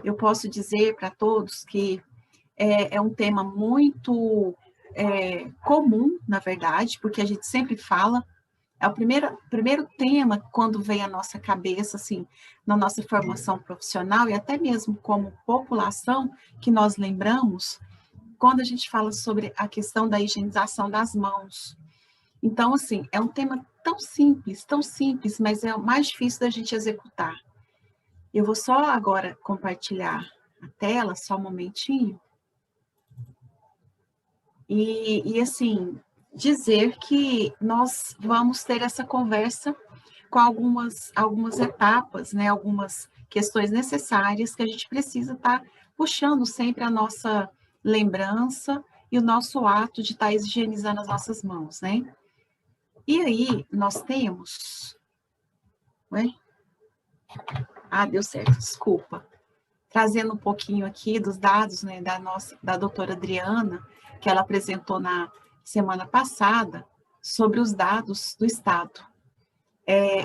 eu posso dizer para todos que é um tema muito comum, na verdade, porque a gente sempre fala, é o primeiro tema quando vem à nossa cabeça, assim, na nossa formação profissional e até mesmo como população, que nós lembramos, quando a gente fala sobre a questão da higienização das mãos. Então, assim, é um tema tão simples, mas é o mais difícil da gente executar. Eu vou só agora compartilhar a tela, só um momentinho. E assim, dizer que nós vamos ter essa conversa com algumas etapas, né, algumas questões necessárias que a gente precisa estar puxando sempre a nossa lembrança e o nosso ato de estar higienizando as nossas mãos, né? E aí, nós temos... Ué? Ah, deu certo, desculpa. Trazendo um pouquinho aqui dos dados, né, da doutora Adriana, que ela apresentou na semana passada, sobre os dados do Estado.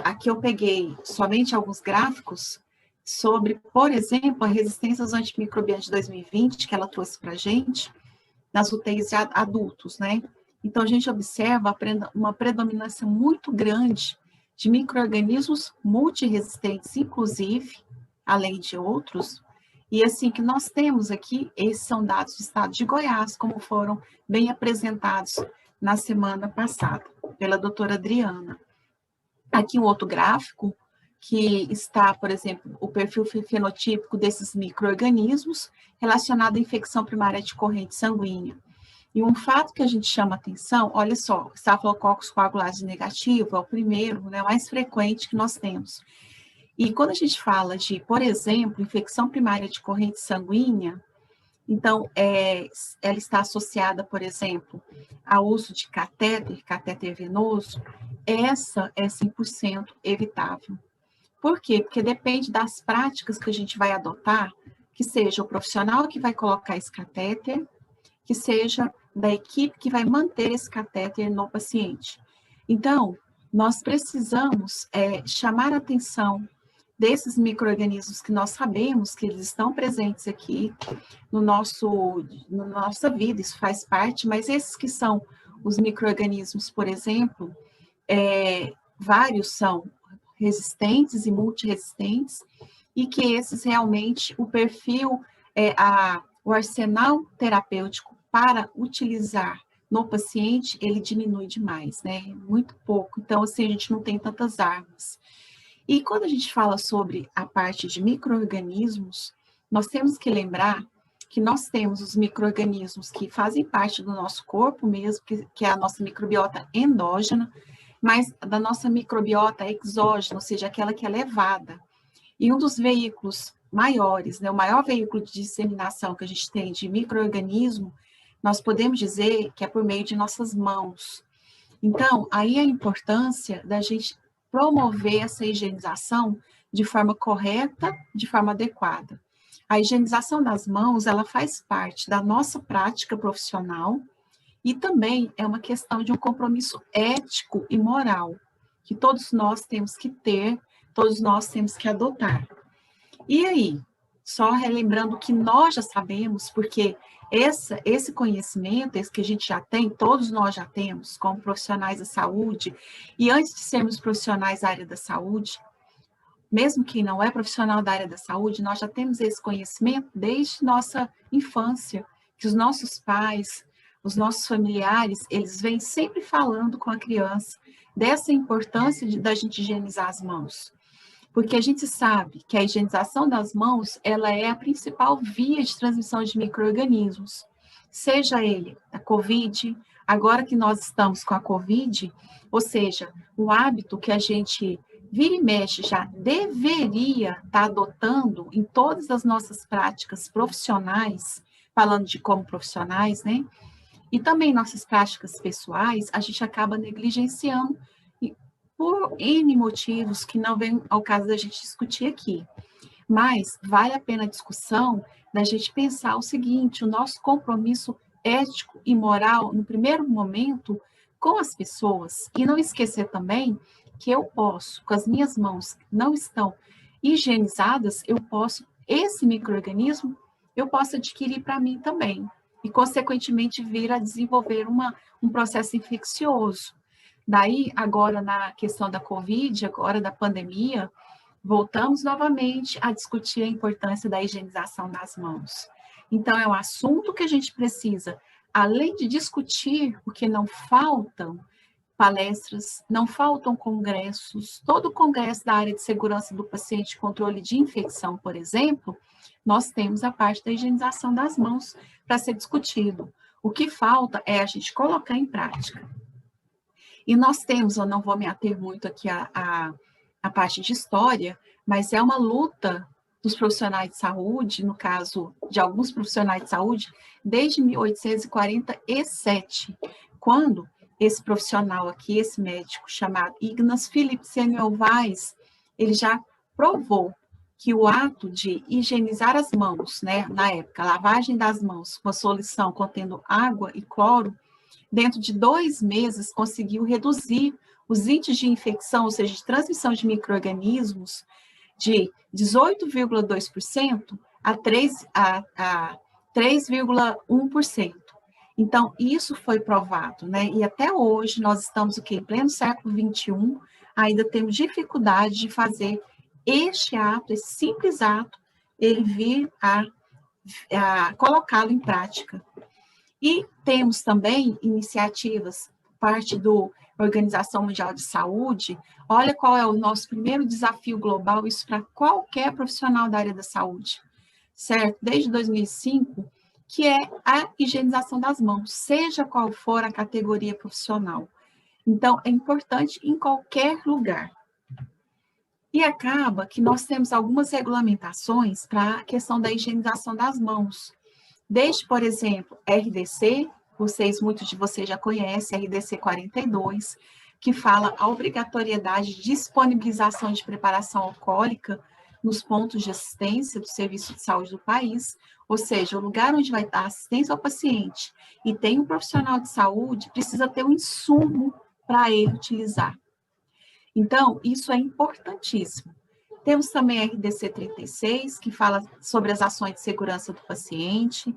Aqui eu peguei somente alguns gráficos sobre, por exemplo, a resistência aos antimicrobianos de 2020, que ela trouxe para a gente, nas UTIs de adultos, né? Então, a gente observa uma predominância muito grande de micro-organismos multiresistentes, inclusive, além de outros, e assim que nós temos aqui, esses são dados do estado de Goiás, como foram bem apresentados na semana passada, pela doutora Adriana. Aqui um outro gráfico, que está, por exemplo, o perfil fenotípico desses micro-organismos relacionado à infecção primária de corrente sanguínea. E um fato que a gente chama atenção, olha só, Staphylococcus coagulase negativo é o primeiro, né, mais frequente que nós temos. E quando a gente fala de, por exemplo, infecção primária de corrente sanguínea, então, ela está associada, por exemplo, ao uso de catéter venoso, essa é 100% evitável. Por quê? Porque depende das práticas que a gente vai adotar, que seja o profissional que vai colocar esse catéter, que seja da equipe que vai manter esse catéter no paciente. Então, nós precisamos chamar a atenção desses micro-organismos que nós sabemos que eles estão presentes aqui na nossa vida, isso faz parte, mas esses que são os micro-organismos, por exemplo, vários são resistentes e multiresistentes, e que esses realmente, o perfil, o arsenal terapêutico para utilizar no paciente, ele diminui demais, né? Muito pouco. Então, assim, a gente não tem tantas armas. E quando a gente fala sobre a parte de micro-organismos, nós temos que lembrar que nós temos os micro-organismos que fazem parte do nosso corpo mesmo, que é a nossa microbiota endógena, mas da nossa microbiota exógena, ou seja, aquela que é levada. E um dos veículos maiores, né, o maior veículo de disseminação que a gente tem de micro-organismo, nós podemos dizer que é por meio de nossas mãos. Então, aí a importância da gente promover essa higienização de forma correta, de forma adequada. A higienização das mãos, ela faz parte da nossa prática profissional e também é uma questão de um compromisso ético e moral, que todos nós temos que ter, todos nós temos que adotar. E aí, só relembrando que nós já sabemos, porque esse conhecimento, esse que a gente já tem, todos nós já temos, como profissionais da saúde, e antes de sermos profissionais da área da saúde, mesmo quem não é profissional da área da saúde, nós já temos esse conhecimento desde nossa infância, que os nossos pais, os nossos familiares, eles vêm sempre falando com a criança dessa importância da gente higienizar as mãos. Porque a gente sabe que a higienização das mãos, ela é a principal via de transmissão de micro-organismos. Seja ele a COVID, agora que nós estamos com a COVID, ou seja, o hábito que a gente vira e mexe já deveria estar adotando em todas as nossas práticas profissionais, falando de como profissionais, né? E também nossas práticas pessoais, a gente acaba negligenciando por N motivos que não vem ao caso da gente discutir aqui. Mas vale a pena a discussão da gente pensar o seguinte, o nosso compromisso ético e moral, no primeiro momento, com as pessoas. E não esquecer também que eu posso, com as minhas mãos que não estão higienizadas, eu posso, esse micro-organismo, eu posso adquirir para mim também. E, consequentemente, vir a desenvolver um processo infeccioso. Daí, agora, na questão da Covid, agora da pandemia, voltamos novamente a discutir a importância da higienização das mãos. Então, é um assunto que a gente precisa, além de discutir, porque não faltam palestras, não faltam congressos, todo o congresso da área de segurança do paciente e controle de infecção, por exemplo, nós temos a parte da higienização das mãos para ser discutido. O que falta é a gente colocar em prática. E nós temos, eu não vou me ater muito aqui a parte de história, mas é uma luta dos profissionais de saúde, no caso de alguns profissionais de saúde, desde 1847, quando esse profissional aqui, esse médico chamado Ignaz Philipp Semmelweis, ele já provou que o ato de higienizar as mãos, né, na época, a lavagem das mãos com a solução contendo água e cloro, dentro de 2 meses conseguiu reduzir os índices de infecção, ou seja, de transmissão de micro-organismos, de 18,2% a 3,1%. Então, isso foi provado, né? E até hoje, nós estamos o quê? Em pleno século XXI, ainda temos dificuldade de fazer este ato, esse simples ato, ele vir a colocá-lo em prática. E temos também iniciativas, parte da Organização Mundial de Saúde. Olha qual é o nosso primeiro desafio global, isso para qualquer profissional da área da saúde, certo? Desde 2005, que é a higienização das mãos, seja qual for a categoria profissional. Então, é importante em qualquer lugar. E acaba que nós temos algumas regulamentações para a questão da higienização das mãos. Desde, por exemplo, RDC, muitos de vocês já conhecem, RDC 42, que fala a obrigatoriedade de disponibilização de preparação alcoólica nos pontos de assistência do serviço de saúde do país, ou seja, o lugar onde vai dar assistência ao paciente e tem um profissional de saúde, precisa ter um insumo para ele utilizar. Então, isso é importantíssimo. Temos também a RDC 36, que fala sobre as ações de segurança do paciente.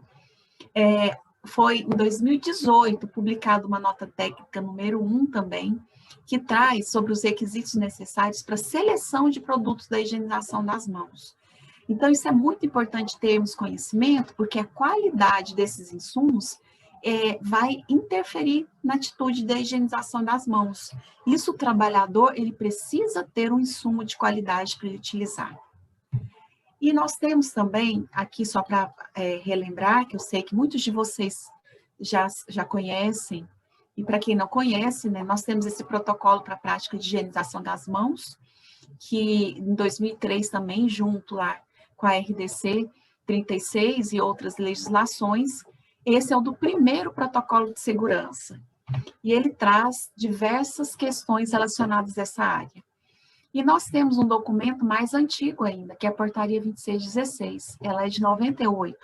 Foi em 2018 publicada uma nota técnica número 1 também, que traz sobre os requisitos necessários para a seleção de produtos da higienização das mãos. Então, isso é muito importante termos conhecimento, porque a qualidade desses insumos vai interferir na atitude da higienização das mãos. Isso, o trabalhador, ele precisa ter um insumo de qualidade para ele utilizar. E nós temos também, aqui só para relembrar, que eu sei que muitos de vocês já conhecem, e para quem não conhece, né, nós temos esse protocolo para a prática de higienização das mãos, que em 2003 também, junto lá com a RDC 36 e outras legislações, esse é o do primeiro protocolo de segurança. E ele traz diversas questões relacionadas a essa área. E nós temos um documento mais antigo ainda, que é a Portaria 2616. Ela é de 98.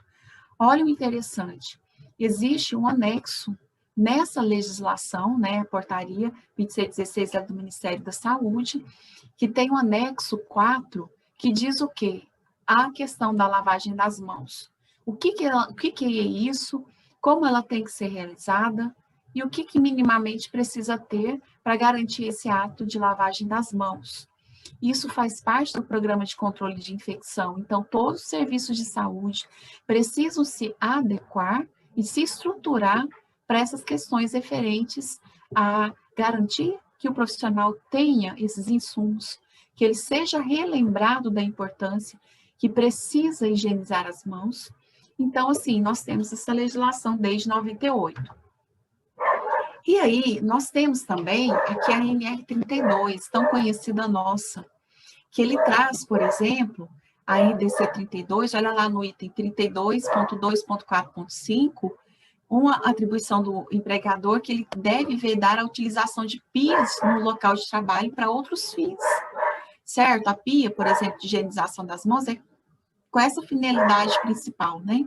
Olha o interessante. Existe um anexo nessa legislação, né, a Portaria 2616 é do Ministério da Saúde, que tem um anexo 4, que diz o quê? A questão da lavagem das mãos. O que é isso? Como ela tem que ser realizada? E o que minimamente precisa ter para garantir esse ato de lavagem das mãos? Isso faz parte do programa de controle de infecção. Então, todos os serviços de saúde precisam se adequar e se estruturar para essas questões referentes a garantir que o profissional tenha esses insumos, que ele seja relembrado da importância que precisa higienizar as mãos. Então, assim, nós temos essa legislação desde 98. E aí, nós temos também aqui a NR 32, tão conhecida nossa, que ele traz, por exemplo, a RDC 32, olha lá no item 32.2.4.5, uma atribuição do empregador que ele deve vedar a utilização de pias no local de trabalho para outros fins, certo? A pia, por exemplo, de higienização das mãos é com essa finalidade principal, né?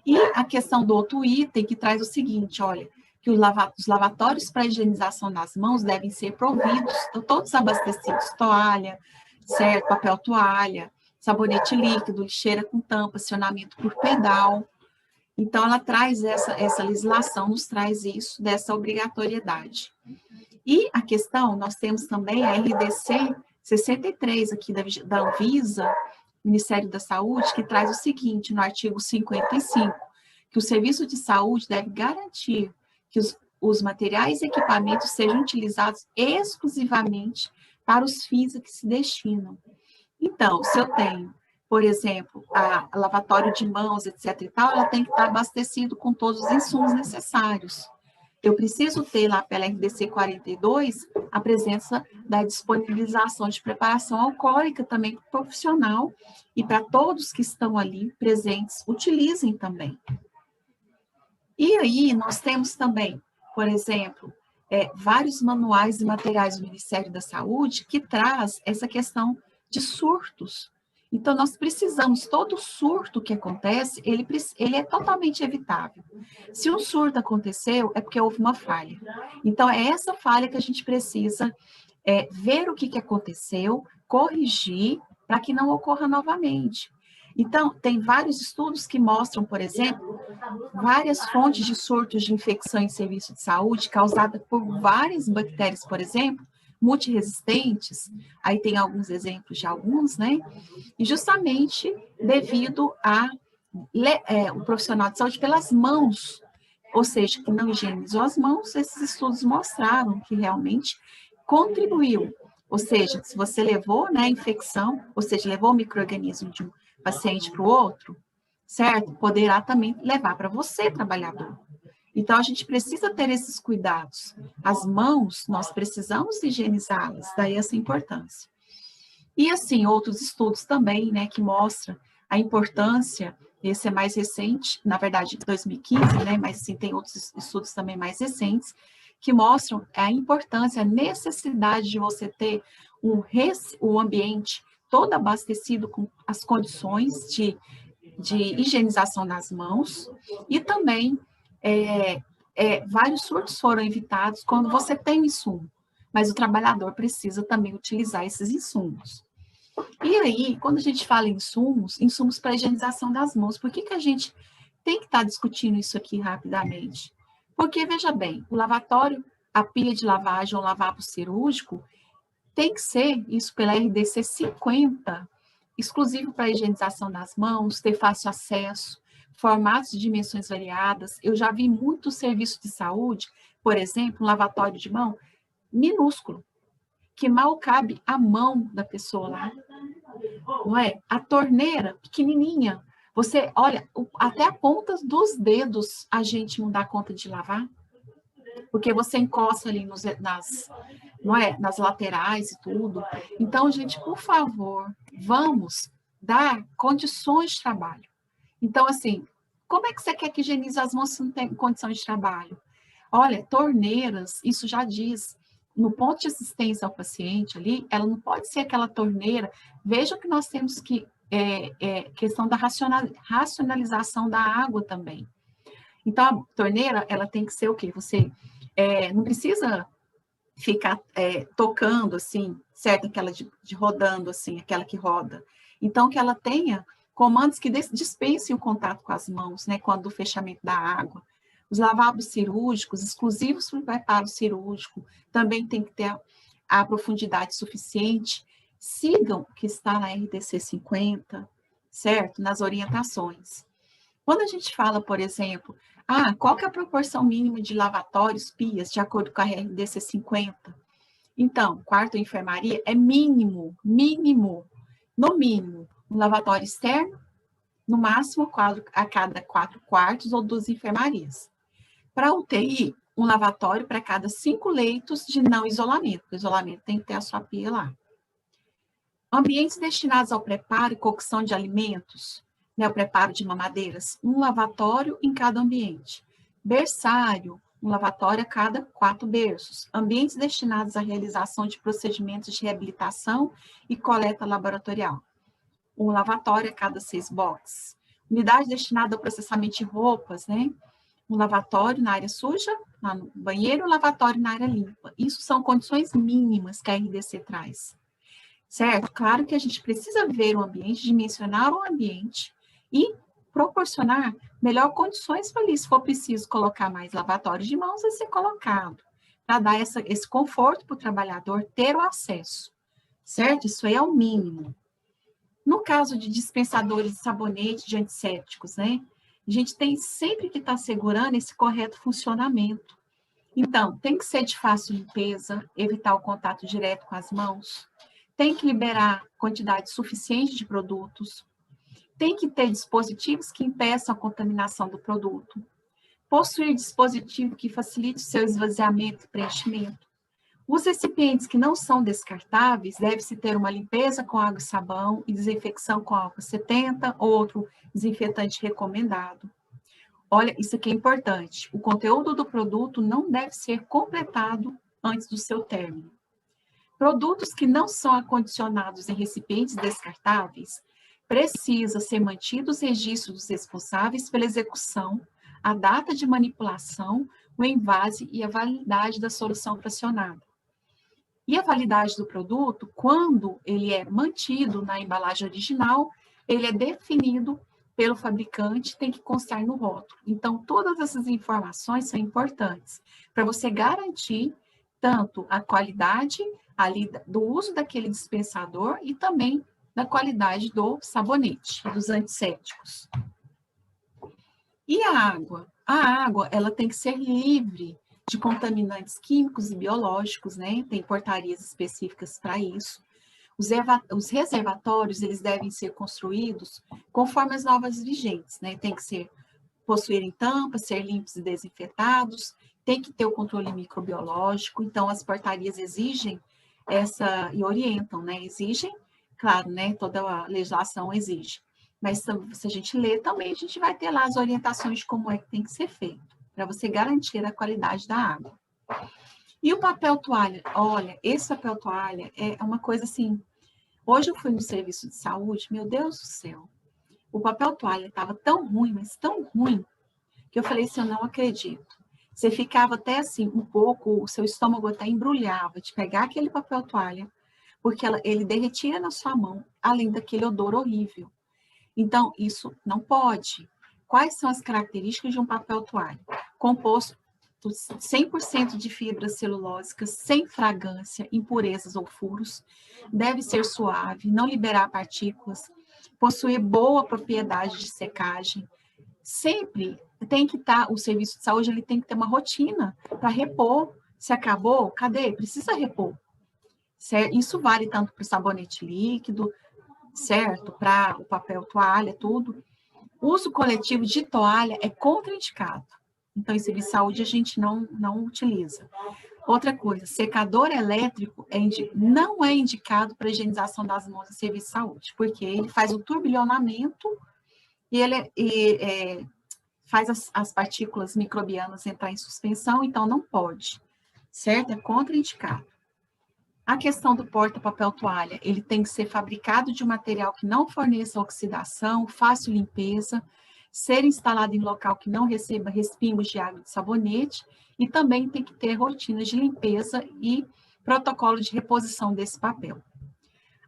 E a questão do outro item que traz o seguinte, olha, que os lavatórios para higienização das mãos devem ser providos, todos abastecidos, toalha, certo? Papel toalha, sabonete líquido, lixeira com tampa, acionamento por pedal. Então, ela traz essa legislação, nos traz isso, dessa obrigatoriedade. E a questão, nós temos também a RDC 63 aqui da Anvisa, Ministério da Saúde, que traz o seguinte, no artigo 55, que o serviço de saúde deve garantir que os materiais e equipamentos sejam utilizados exclusivamente para os fins a que se destinam. Então, se eu tenho, por exemplo, a lavatório de mãos, etc. e tal, ela tem que estar abastecido com todos os insumos necessários. Eu preciso ter lá pela RDC 42 a presença da disponibilização de preparação alcoólica também profissional e para todos que estão ali presentes, utilizem também. E aí nós temos também, por exemplo, vários manuais e materiais do Ministério da Saúde que traz essa questão de surtos. Então, nós precisamos, todo surto que acontece, ele é totalmente evitável. Se um surto aconteceu, é porque houve uma falha. Então, é essa falha que a gente precisa ver o que aconteceu, corrigir, para que não ocorra novamente. Então, tem vários estudos que mostram, por exemplo, várias fontes de surtos de infecção em serviço de saúde causada por várias bactérias, por exemplo, multiresistentes, aí tem alguns exemplos de alguns, né? E justamente devido a o profissional de saúde pelas mãos, ou seja, que não higienizou as mãos, esses estudos mostraram que realmente contribuiu. Ou seja, se você levou, né, a infecção, ou seja, levou o micro-organismo de um paciente para o outro, certo? Poderá também levar para você, trabalhador. Então, a gente precisa ter esses cuidados. As mãos, nós precisamos higienizá-las, daí essa importância. E, assim, outros estudos também, né, que mostram a importância, esse é mais recente, na verdade, 2015, né, mas, assim, tem outros estudos também mais recentes, que mostram a importância, a necessidade de você ter um ambiente todo abastecido com as condições de higienização das mãos e também vários surtos foram evitados quando você tem o insumo, mas o trabalhador precisa também utilizar esses insumos. E aí, quando a gente fala em insumos para higienização das mãos, por que a gente tem que estar discutindo isso aqui rapidamente? Porque, veja bem, o lavatório, a pia de lavagem ou lavabo cirúrgico, tem que ser, isso pela RDC 50, exclusivo para a higienização das mãos, ter fácil acesso, formatos de dimensões variadas. Eu já vi muitos serviços de saúde, por exemplo, um lavatório de mão minúsculo, que mal cabe a mão da pessoa lá. Não é? A torneira pequenininha. Você, olha, até a ponta dos dedos a gente não dá conta de lavar, porque você encosta ali nas laterais e tudo. Então, gente, por favor, vamos dar condições de trabalho. Então, assim, como é que você quer que higienize as mãos se não tem condição de trabalho? Olha, torneiras, isso já diz, no ponto de assistência ao paciente ali, ela não pode ser aquela torneira. Veja que nós temos que, questão da racionalização da água também. Então, a torneira, ela tem que ser o quê? Você não precisa ficar tocando, assim, certo? Aquela de rodando, assim, aquela que roda. Então, que ela tenha comandos que dispensem o contato com as mãos, né? Quando o fechamento da água. Os lavabos cirúrgicos, exclusivos para o preparo cirúrgico, também tem que ter a profundidade suficiente. Sigam o que está na RDC 50, certo? Nas orientações. Quando a gente fala, por exemplo, qual que é a proporção mínima de lavatórios, pias, de acordo com a RDC 50? Então, quarto enfermaria é mínimo, no mínimo, um lavatório externo, no máximo a cada 4 quartos ou 2 enfermarias. Para UTI, um lavatório para cada 5 leitos de não isolamento. O isolamento tem que ter a sua pia lá. Ambientes destinados ao preparo e cocção de alimentos, né, o preparo de mamadeiras, um lavatório em cada ambiente. Berçário, um lavatório a cada 4 berços. Ambientes destinados à realização de procedimentos de reabilitação e coleta laboratorial. Um lavatório a cada 6 boxes. Unidade destinada ao processamento de roupas, né? Um lavatório na área suja, lá no banheiro, um lavatório na área limpa. Isso são condições mínimas que a RDC traz. Certo? Claro que a gente precisa ver o ambiente, dimensionar o ambiente e proporcionar melhor condições para ali, se for preciso colocar mais lavatórios de mãos, a ser colocado, para dar esse conforto para o trabalhador ter o acesso, certo? Isso aí é o mínimo. No caso de dispensadores de sabonete, de antissépticos, né? A gente tem sempre que estar assegurando esse correto funcionamento. Então, tem que ser de fácil limpeza, evitar o contato direto com as mãos, tem que liberar quantidade suficiente de produtos, tem que ter dispositivos que impeçam a contaminação do produto, possuir dispositivo que facilite seu esvaziamento e preenchimento. Os recipientes que não são descartáveis, deve-se ter uma limpeza com água e sabão e desinfecção com álcool 70 ou outro desinfetante recomendado. Olha, isso aqui é importante. O conteúdo do produto não deve ser completado antes do seu término. Produtos que não são acondicionados em recipientes descartáveis, precisa ser mantidos os registros dos responsáveis pela execução, a data de manipulação, o envase e a validade da solução fracionada. E a validade do produto, quando ele é mantido na embalagem original, ele é definido pelo fabricante, tem que constar no rótulo. Então, todas essas informações são importantes para você garantir tanto a qualidade ali do uso daquele dispensador e também da qualidade do sabonete, dos antissépticos. E a água? A água, ela tem que ser livre de contaminantes químicos e biológicos, né? Tem portarias específicas para isso. Os reservatórios, eles devem ser construídos conforme as normas vigentes, né? Tem que possuírem tampas, ser limpos e desinfetados, tem que ter o controle microbiológico, então as portarias exigem e orientam, né? Exigem, claro, né? Toda a legislação exige. Mas se a gente ler também, a gente vai ter lá as orientações de como é que tem que ser feito, para você garantir a qualidade da água. E o papel toalha? Olha, esse papel toalha é uma coisa assim, hoje eu fui no serviço de saúde, meu Deus do céu, o papel toalha estava tão ruim, mas tão ruim, que eu falei assim, eu não acredito. Você ficava até assim, um pouco, o seu estômago até embrulhava de pegar aquele papel toalha, porque ele derretia na sua mão, além daquele odor horrível. Então, isso não pode. Quais são as características de um papel toalha? Composto 100% de fibras celulósicas, sem fragrância, impurezas ou furos, deve ser suave, não liberar partículas, possuir boa propriedade de secagem. Sempre tem que estar, o serviço de saúde ele tem que ter uma rotina para repor. Se acabou, cadê? Precisa repor. Certo? Isso vale tanto para o sabonete líquido, certo? Para o papel toalha, tudo. O uso coletivo de toalha é contraindicado. Então, em serviço de saúde, a gente não utiliza. Outra coisa, secador elétrico não é indicado para higienização das mãos em serviço de saúde, porque ele faz o turbilhonamento e ele faz as partículas microbianas entrar em suspensão, então não pode, certo? É contraindicado. A questão do porta-papel toalha, ele tem que ser fabricado de um material que não forneça oxidação, fácil limpeza, ser instalado em local que não receba respingos de água de sabonete e também tem que ter rotinas de limpeza e protocolo de reposição desse papel.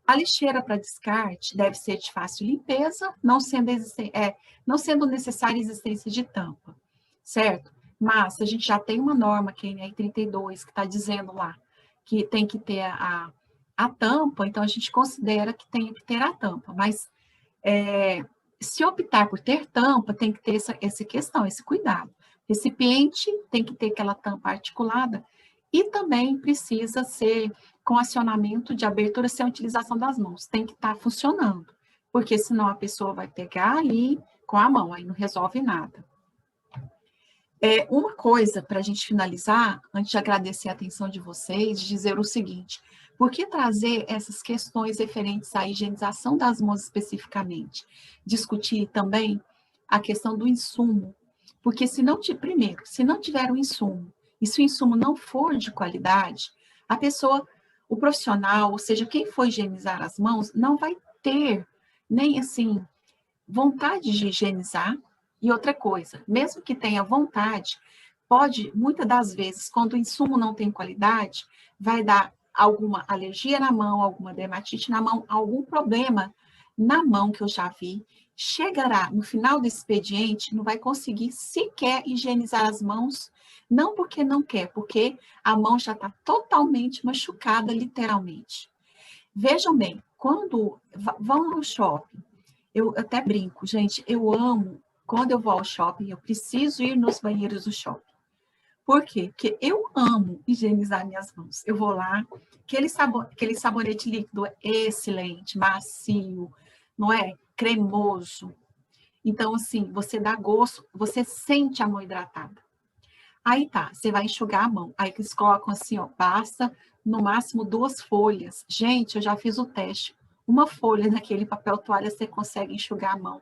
A lixeira para descarte deve ser de fácil limpeza, não sendo necessária a existência de tampa, certo? Mas a gente já tem uma norma, que é a NR 32, que está dizendo lá que tem que ter a tampa, então a gente considera que tem que ter a tampa, mas se optar por ter tampa, tem que ter essa questão, esse cuidado. Recipiente tem que ter aquela tampa articulada e também precisa ser com acionamento de abertura sem utilização das mãos. Tem que estar funcionando, porque senão a pessoa vai pegar ali com a mão, aí não resolve nada. Uma coisa para a gente finalizar, antes de agradecer a atenção de vocês, dizer o seguinte: por que trazer essas questões referentes à higienização das mãos especificamente? Discutir também a questão do insumo, Porque primeiro, se não tiver um insumo, e se o insumo não for de qualidade, a pessoa, o profissional, ou seja, quem for higienizar as mãos, não vai ter nem assim vontade de higienizar. E outra coisa, mesmo que tenha vontade, pode, muitas das vezes, quando o insumo não tem qualidade, vai dar alguma alergia na mão, alguma dermatite na mão, algum problema na mão que eu já vi. Chegará no final do expediente, não vai conseguir sequer higienizar as mãos, não porque não quer, porque a mão já está totalmente machucada, literalmente. Vejam bem, quando vão ao shopping, eu até brinco, gente, eu amo, quando eu vou ao shopping, eu preciso ir nos banheiros do shopping. Por quê? Porque eu amo higienizar minhas mãos. Eu vou lá, aquele sabonete líquido é excelente, macio, não é? Cremoso. Então, assim, você dá gosto, você sente a mão hidratada. Aí tá, você vai enxugar a mão. Aí eles colocam assim, ó, basta no máximo 2 folhas. Gente, eu já fiz o teste. Uma folha naquele papel toalha você consegue enxugar a mão.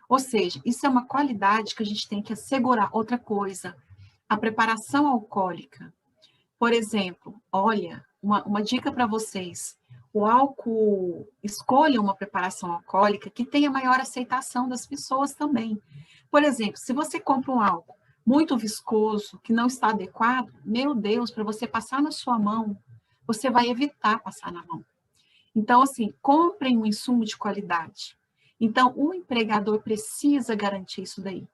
Ou seja, isso é uma qualidade que a gente tem que assegurar. Outra coisa, a preparação alcoólica. Por exemplo, olha, uma dica para vocês. O álcool, escolha uma preparação alcoólica que tenha maior aceitação das pessoas também. Por exemplo, se você compra um álcool muito viscoso, que não está adequado, meu Deus, para você passar na sua mão, você vai evitar passar na mão. Então, assim, comprem um insumo de qualidade. Então, o empregador precisa garantir isso daí.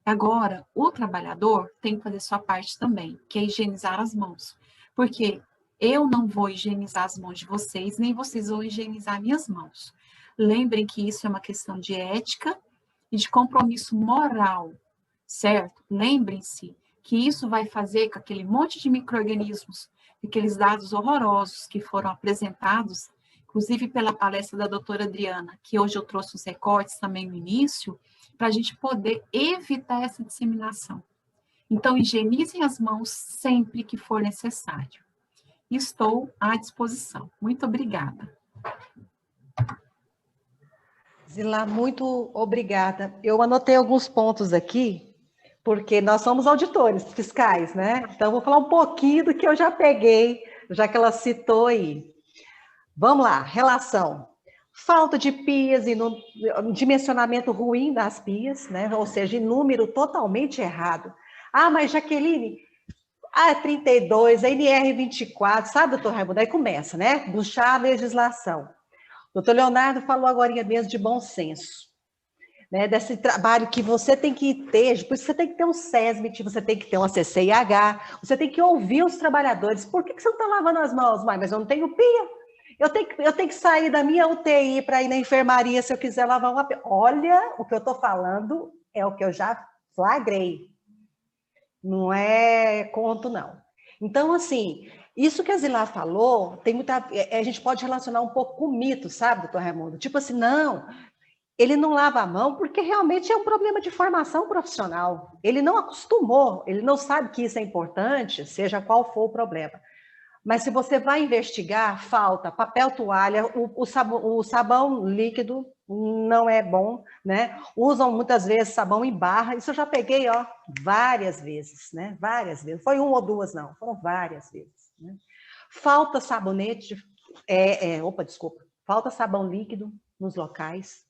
Agora, o trabalhador tem que fazer sua parte também, que é higienizar as mãos. Porque eu não vou higienizar as mãos de vocês, nem vocês vão higienizar minhas mãos. Lembrem que isso é uma questão de ética e de compromisso moral, certo? Lembrem-se que isso vai fazer com aquele monte de micro-organismos, aqueles dados horrorosos que foram apresentados, inclusive pela palestra da doutora Adriana, que hoje eu trouxe os recortes também no início, para a gente poder evitar essa disseminação. Então, higienizem as mãos sempre que for necessário. Estou à disposição. Muito obrigada. Zila, muito obrigada. Eu anotei alguns pontos aqui, porque nós somos auditores fiscais, né? Então, vou falar um pouquinho do que eu já peguei, já que ela citou aí. Vamos lá, relação. Falta de pias e dimensionamento ruim das pias, né? Ou seja, em número totalmente errado. Ah, mas Jaqueline, é 32, a NR 24, sabe, doutor Raimundo? Aí começa, né? Puxar a legislação. O doutor Leonardo falou agora mesmo de bom senso, né? Desse trabalho que você tem que ter, por isso você tem que ter um SESMIT, você tem que ter um CCIH, você tem que ouvir os trabalhadores. Por que você não está lavando as mãos, mãe? Mas eu não tenho pia. Eu tenho que sair da minha UTI para ir na enfermaria se eu quiser lavar uma pia. Olha, o que eu estou falando é o que eu já flagrei. Não é conto, não. Então, assim, isso que a Zila falou, tem muita, a gente pode relacionar um pouco com o mito, sabe, doutor Raimundo? Tipo assim, não, ele não lava a mão porque realmente é um problema de formação profissional. Ele não acostumou, ele não sabe que isso é importante, seja qual for o problema. Mas se você vai investigar, falta papel toalha, o sabão líquido não é bom, né? Usam muitas vezes sabão em barra, isso eu já peguei, ó, várias vezes, né? Várias vezes, foi 1 ou 2 não, foram várias vezes, né? Falta sabonete, falta sabão líquido nos locais,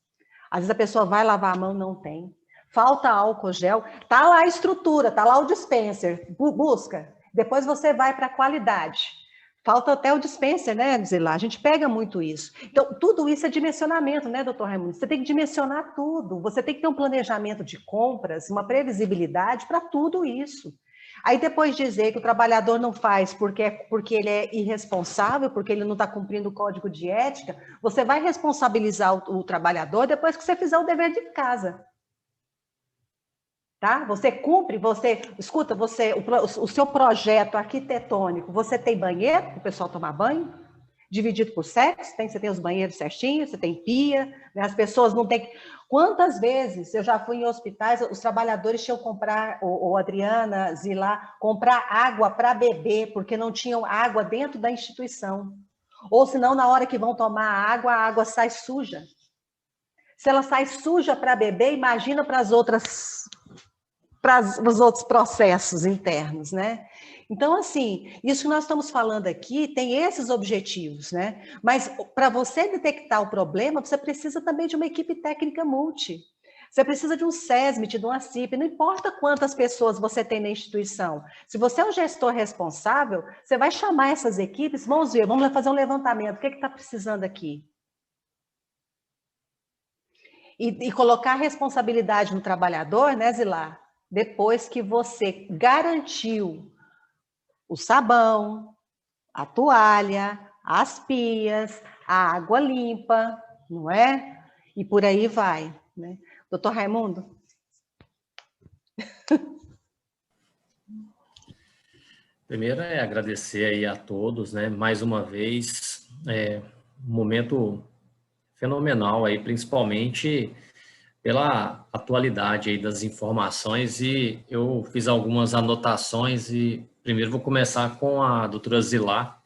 às vezes a pessoa vai lavar a mão, não tem. Falta álcool gel, tá lá a estrutura, tá lá o dispenser, busca. Depois você vai para a qualidade. Falta até o dispenser, né, Zila? A gente pega muito isso. Então, tudo isso é dimensionamento, né, doutor Raimundo? Você tem que dimensionar tudo. Você tem que ter um planejamento de compras, uma previsibilidade para tudo isso. Aí depois dizer que o trabalhador não faz porque ele é irresponsável, porque ele não está cumprindo o código de ética, você vai responsabilizar o trabalhador depois que você fizer o dever de casa. Tá? Você cumpre, escuta, o seu projeto arquitetônico, você tem banheiro para o pessoal tomar banho? Dividido por sexo? Você tem os banheiros certinhos, você tem pia, né? As pessoas não têm... Quantas vezes eu já fui em hospitais, os trabalhadores tinham que comprar, ou Adriana, Zila, comprar água para beber, porque não tinham água dentro da instituição. Ou senão, na hora que vão tomar a água sai suja. Se ela sai suja para beber, imagina para as outras para os outros processos internos, né? Então, assim, isso que nós estamos falando aqui tem esses objetivos, né? Mas para você detectar o problema, você precisa também de uma equipe técnica multi. Você precisa de um SESMIT, de uma CIP, não importa quantas pessoas você tem na instituição. Se você é um gestor responsável, você vai chamar essas equipes, vamos ver, vamos fazer um levantamento, o que está precisando aqui? E colocar a responsabilidade no trabalhador, né, Zilar? Depois que você garantiu o sabão, a toalha, as pias, a água limpa, não é? E por aí vai, né? Doutor Raimundo? Primeiro é agradecer aí a todos, né? Mais uma vez, um momento fenomenal aí, principalmente pela atualidade aí das informações, e eu fiz algumas anotações e primeiro vou começar com a doutora Zilar.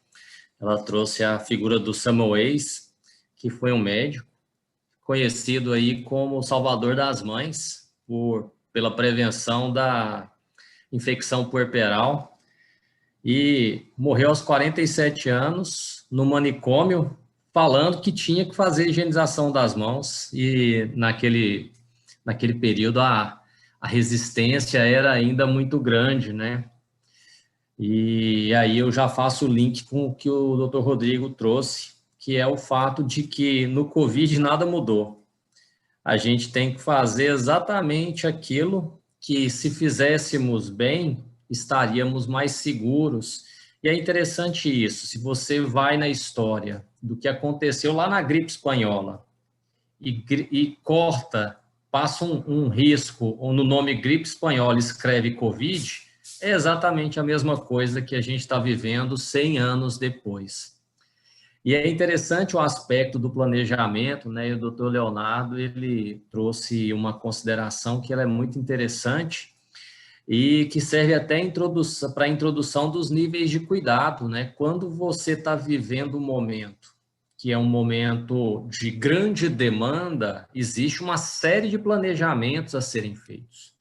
Ela trouxe a figura do Samuel Weiss, que foi um médico conhecido aí como o Salvador das Mães, pela prevenção da infecção puerperal, e morreu aos 47 anos no manicômio, falando que tinha que fazer higienização das mãos, e naquele período a resistência era ainda muito grande, né? E aí eu já faço o link com o que o Dr. Rodrigo trouxe, que é o fato de que no Covid nada mudou. A gente tem que fazer exatamente aquilo que, se fizéssemos bem, estaríamos mais seguros. E é interessante isso, se você vai na história do que aconteceu lá na gripe espanhola e corta, passa um risco, ou no nome gripe espanhola escreve Covid, é exatamente a mesma coisa que a gente está vivendo 100 anos depois. E é interessante o aspecto do planejamento, né? E o doutor Leonardo, ele trouxe uma consideração que ela é muito interessante e que serve até para a introdução dos níveis de cuidado, né? Quando você está vivendo um momento que é um momento de grande demanda, existe uma série de planejamentos a serem feitos.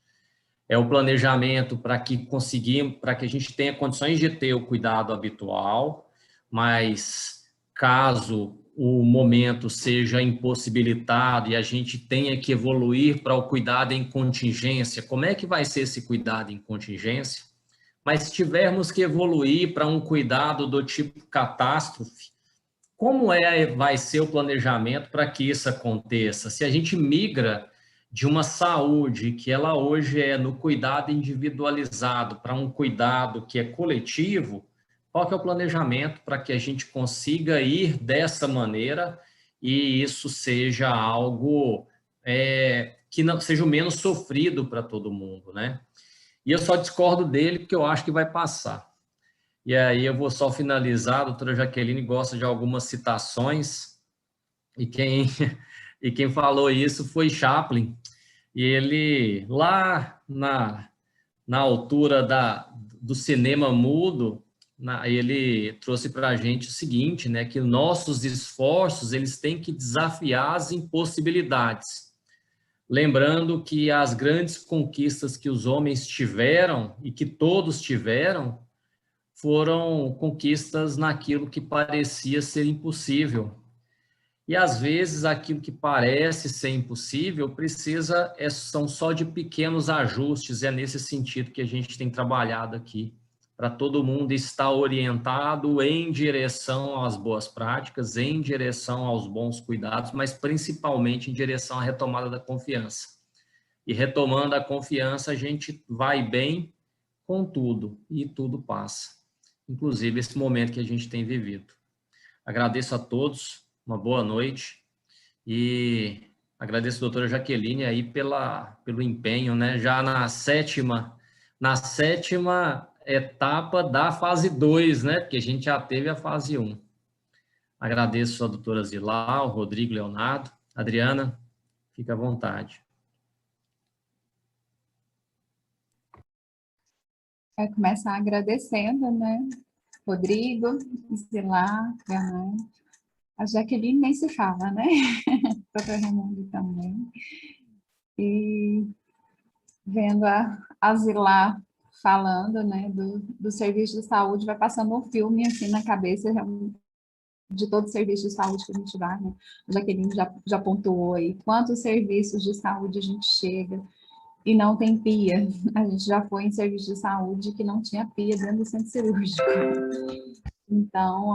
É o planejamento para que a gente tenha condições de ter o cuidado habitual, mas caso o momento seja impossibilitado e a gente tenha que evoluir para o cuidado em contingência, como é que vai ser esse cuidado em contingência? Mas se tivermos que evoluir para um cuidado do tipo catástrofe, como vai ser o planejamento para que isso aconteça? Se a gente migra de uma saúde que ela hoje é no cuidado individualizado para um cuidado que é coletivo, qual que é o planejamento para que a gente consiga ir dessa maneira e isso seja algo que não seja o menos sofrido para todo mundo, né? E eu só discordo dele porque eu acho que vai passar. E aí eu vou só finalizar, a doutora Jaqueline gosta de algumas citações, e quem falou isso foi Chaplin, e ele, lá na altura do cinema mudo, ele trouxe para a gente o seguinte, né, que nossos esforços eles têm que desafiar as impossibilidades. Lembrando que as grandes conquistas que os homens tiveram, e que todos tiveram, foram conquistas naquilo que parecia ser impossível. E, às vezes, aquilo que parece ser impossível são só de pequenos ajustes, é nesse sentido que a gente tem trabalhado aqui, para todo mundo estar orientado em direção às boas práticas, em direção aos bons cuidados, mas principalmente em direção à retomada da confiança. E retomando a confiança, a gente vai bem com tudo, e tudo passa. Inclusive esse momento que a gente tem vivido. Agradeço a todos, uma boa noite, e agradeço a doutora Jaqueline aí pelo empenho, né? Já na sétima etapa da fase 2, né? Porque a gente já teve a fase 1. Agradeço a doutora Zilar, o Rodrigo, Leonardo. Adriana, fica à vontade. Vai começar agradecendo, né? Rodrigo, Zilar, a Jaqueline nem se fala, né? O Dr. Raimundo também. E vendo a Zilá falando, né, do serviço de saúde, vai passando um filme assim na cabeça de todo o serviço de saúde que a gente vai, né? A Jaqueline já pontuou aí quantos serviços de saúde a gente chega e não tem pia. A gente já foi em serviço de saúde que não tinha pia dentro do centro cirúrgico. Então,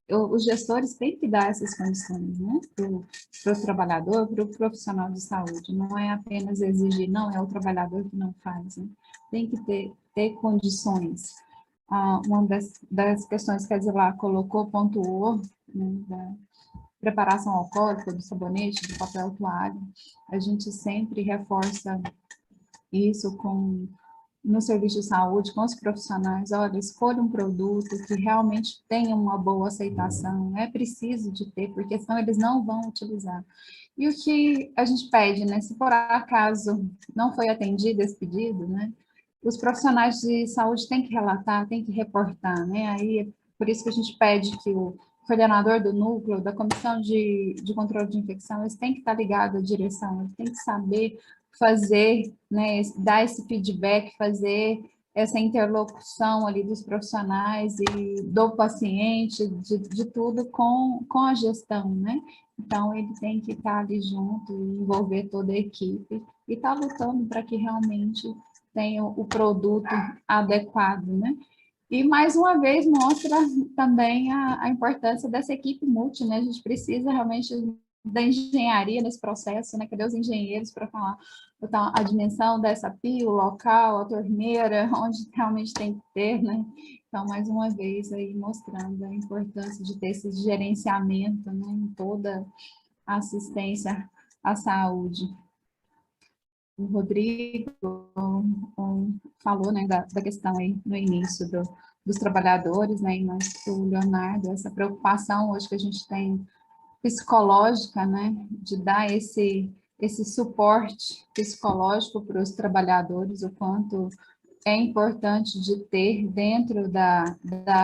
os gestores têm que dar essas condições, né, para o trabalhador, para o profissional de saúde. Não é apenas exigir, não, é o trabalhador que não faz, né? Tem que ter condições. Uma das questões que a Zilá colocou, pontuou, né, da preparação alcoólica, do sabonete, do papel toalha, a gente sempre reforça isso no serviço de saúde, com os profissionais. Olha, escolha um produto que realmente tenha uma boa aceitação, é preciso de ter, porque senão eles não vão utilizar. E o que a gente pede, né, se por acaso não foi atendido esse pedido, né, os profissionais de saúde têm que relatar, têm que reportar, né, aí é por isso que a gente pede que o coordenador do núcleo, da comissão de controle de infecção, eles têm que estar ligados à direção, eles têm que saber fazer, né, dar esse feedback, fazer essa interlocução ali dos profissionais e do paciente, de tudo com a gestão, né? Então, ele tem que estar ali junto, envolver toda a equipe e estar lutando para que realmente tenha o produto adequado, né? E, mais uma vez, mostra também a importância dessa equipe multi, né? A gente precisa realmente da engenharia nesse processo, né? Cadê os engenheiros para falar a dimensão dessa pia, o local, a torneira, onde realmente tem que ter, né? Então, mais uma vez, aí mostrando a importância de ter esse gerenciamento, né? Em toda a assistência à saúde. O Rodrigo falou, né, da questão aí no início dos trabalhadores, né, e mais o Leonardo, essa preocupação hoje que a gente tem psicológica, né, de dar esse suporte psicológico para os trabalhadores, o quanto é importante de ter dentro da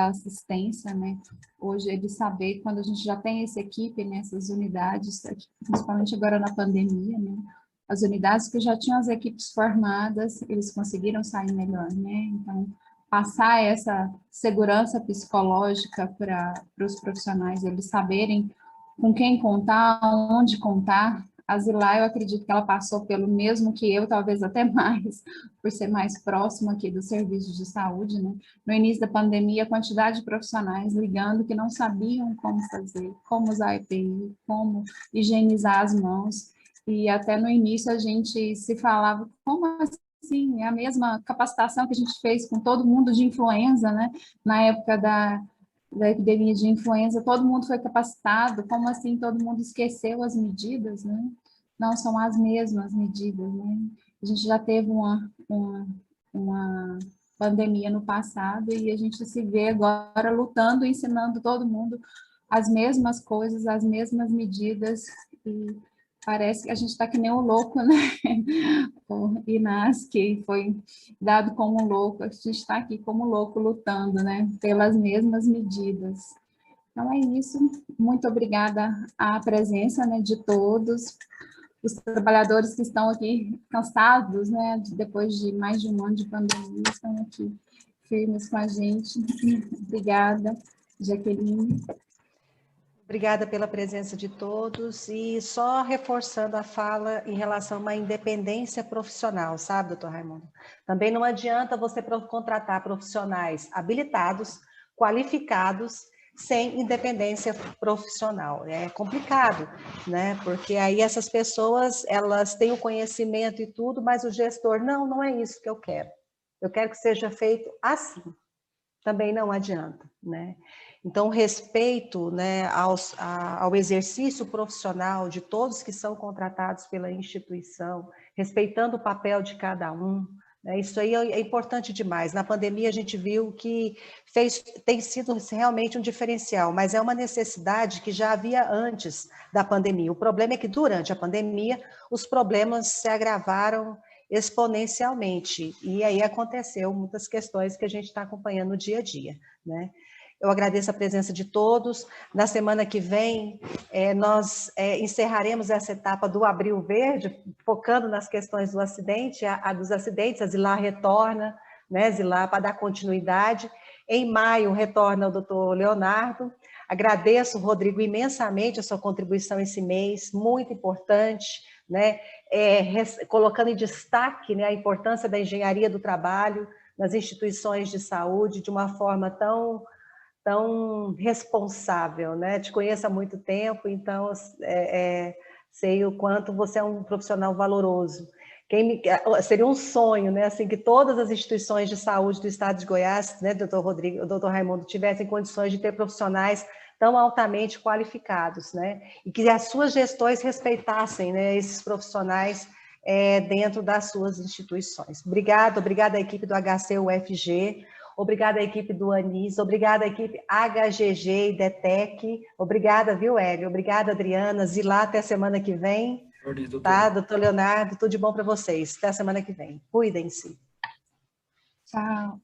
assistência, né, hoje ele saber, quando a gente já tem essa equipe nessas unidades, principalmente agora na pandemia, né, as unidades que já tinham as equipes formadas, eles conseguiram sair melhor, né, então passar essa segurança psicológica para os profissionais, eles saberem com quem contar, onde contar. A Zilá, eu acredito que ela passou pelo mesmo que eu, talvez até mais, por ser mais próxima aqui dos serviços de saúde, né? No início da pandemia, a quantidade de profissionais ligando que não sabiam como fazer, como usar EPI, como higienizar as mãos, e até no início a gente se falava, como assim? É a mesma capacitação que a gente fez com todo mundo de influenza, né? Na época da epidemia de influenza, todo mundo foi capacitado, como assim todo mundo esqueceu as medidas, né? Não são as mesmas medidas, né? A gente já teve uma pandemia no passado e a gente se vê agora lutando, ensinando todo mundo as mesmas coisas, as mesmas medidas, e parece que a gente está que nem o louco, né? O Inas, que foi dado como louco, a gente está aqui como louco lutando, né? Pelas mesmas medidas. Então é isso, muito obrigada à presença, né, de todos, os trabalhadores que estão aqui cansados, né, depois de mais de um ano de pandemia, estão aqui firmes com a gente. Obrigada, Jaqueline. Obrigada pela presença de todos e só reforçando a fala em relação a uma independência profissional, sabe, doutor Raimundo? Também não adianta você contratar profissionais habilitados, qualificados, sem independência profissional. É complicado, né? Porque aí essas pessoas, elas têm o conhecimento e tudo, mas o gestor, não é isso que eu quero. Eu quero que seja feito assim. Também não adianta, né? Então, respeito, né, ao exercício profissional de todos que são contratados pela instituição, respeitando o papel de cada um, né, isso aí é importante demais. Na pandemia, a gente viu que tem sido realmente um diferencial, mas é uma necessidade que já havia antes da pandemia. O problema é que, durante a pandemia, os problemas se agravaram exponencialmente, e aí aconteceu muitas questões que a gente está acompanhando no dia a dia, né? Eu agradeço a presença de todos. Na semana que vem, nós encerraremos essa etapa do Abril Verde, focando nas questões do acidente, dos acidentes. A Zilá retorna, né, Zilá, para dar continuidade. Em maio, retorna o doutor Leonardo. Agradeço, Rodrigo, imensamente a sua contribuição esse mês, muito importante, né, colocando em destaque, né, a importância da engenharia do trabalho nas instituições de saúde de uma forma tão responsável, né? Te conheço há muito tempo, então sei o quanto você é um profissional valoroso. Seria um sonho, né? Assim, que todas as instituições de saúde do estado de Goiás, né, doutor Rodrigo, doutor Raimundo, tivessem condições de ter profissionais tão altamente qualificados, né? E que as suas gestões respeitassem, né, esses profissionais dentro das suas instituições. Obrigada à equipe do HC-UFG, obrigada à equipe do ANIS, obrigada à equipe HGG e DETEC, obrigada, viu, Hélio? Obrigada, Adriana, Zilá, até a semana que vem. Tá, doutor Leonardo, tudo de bom para vocês. Até a semana que vem. Cuidem-se. Tchau.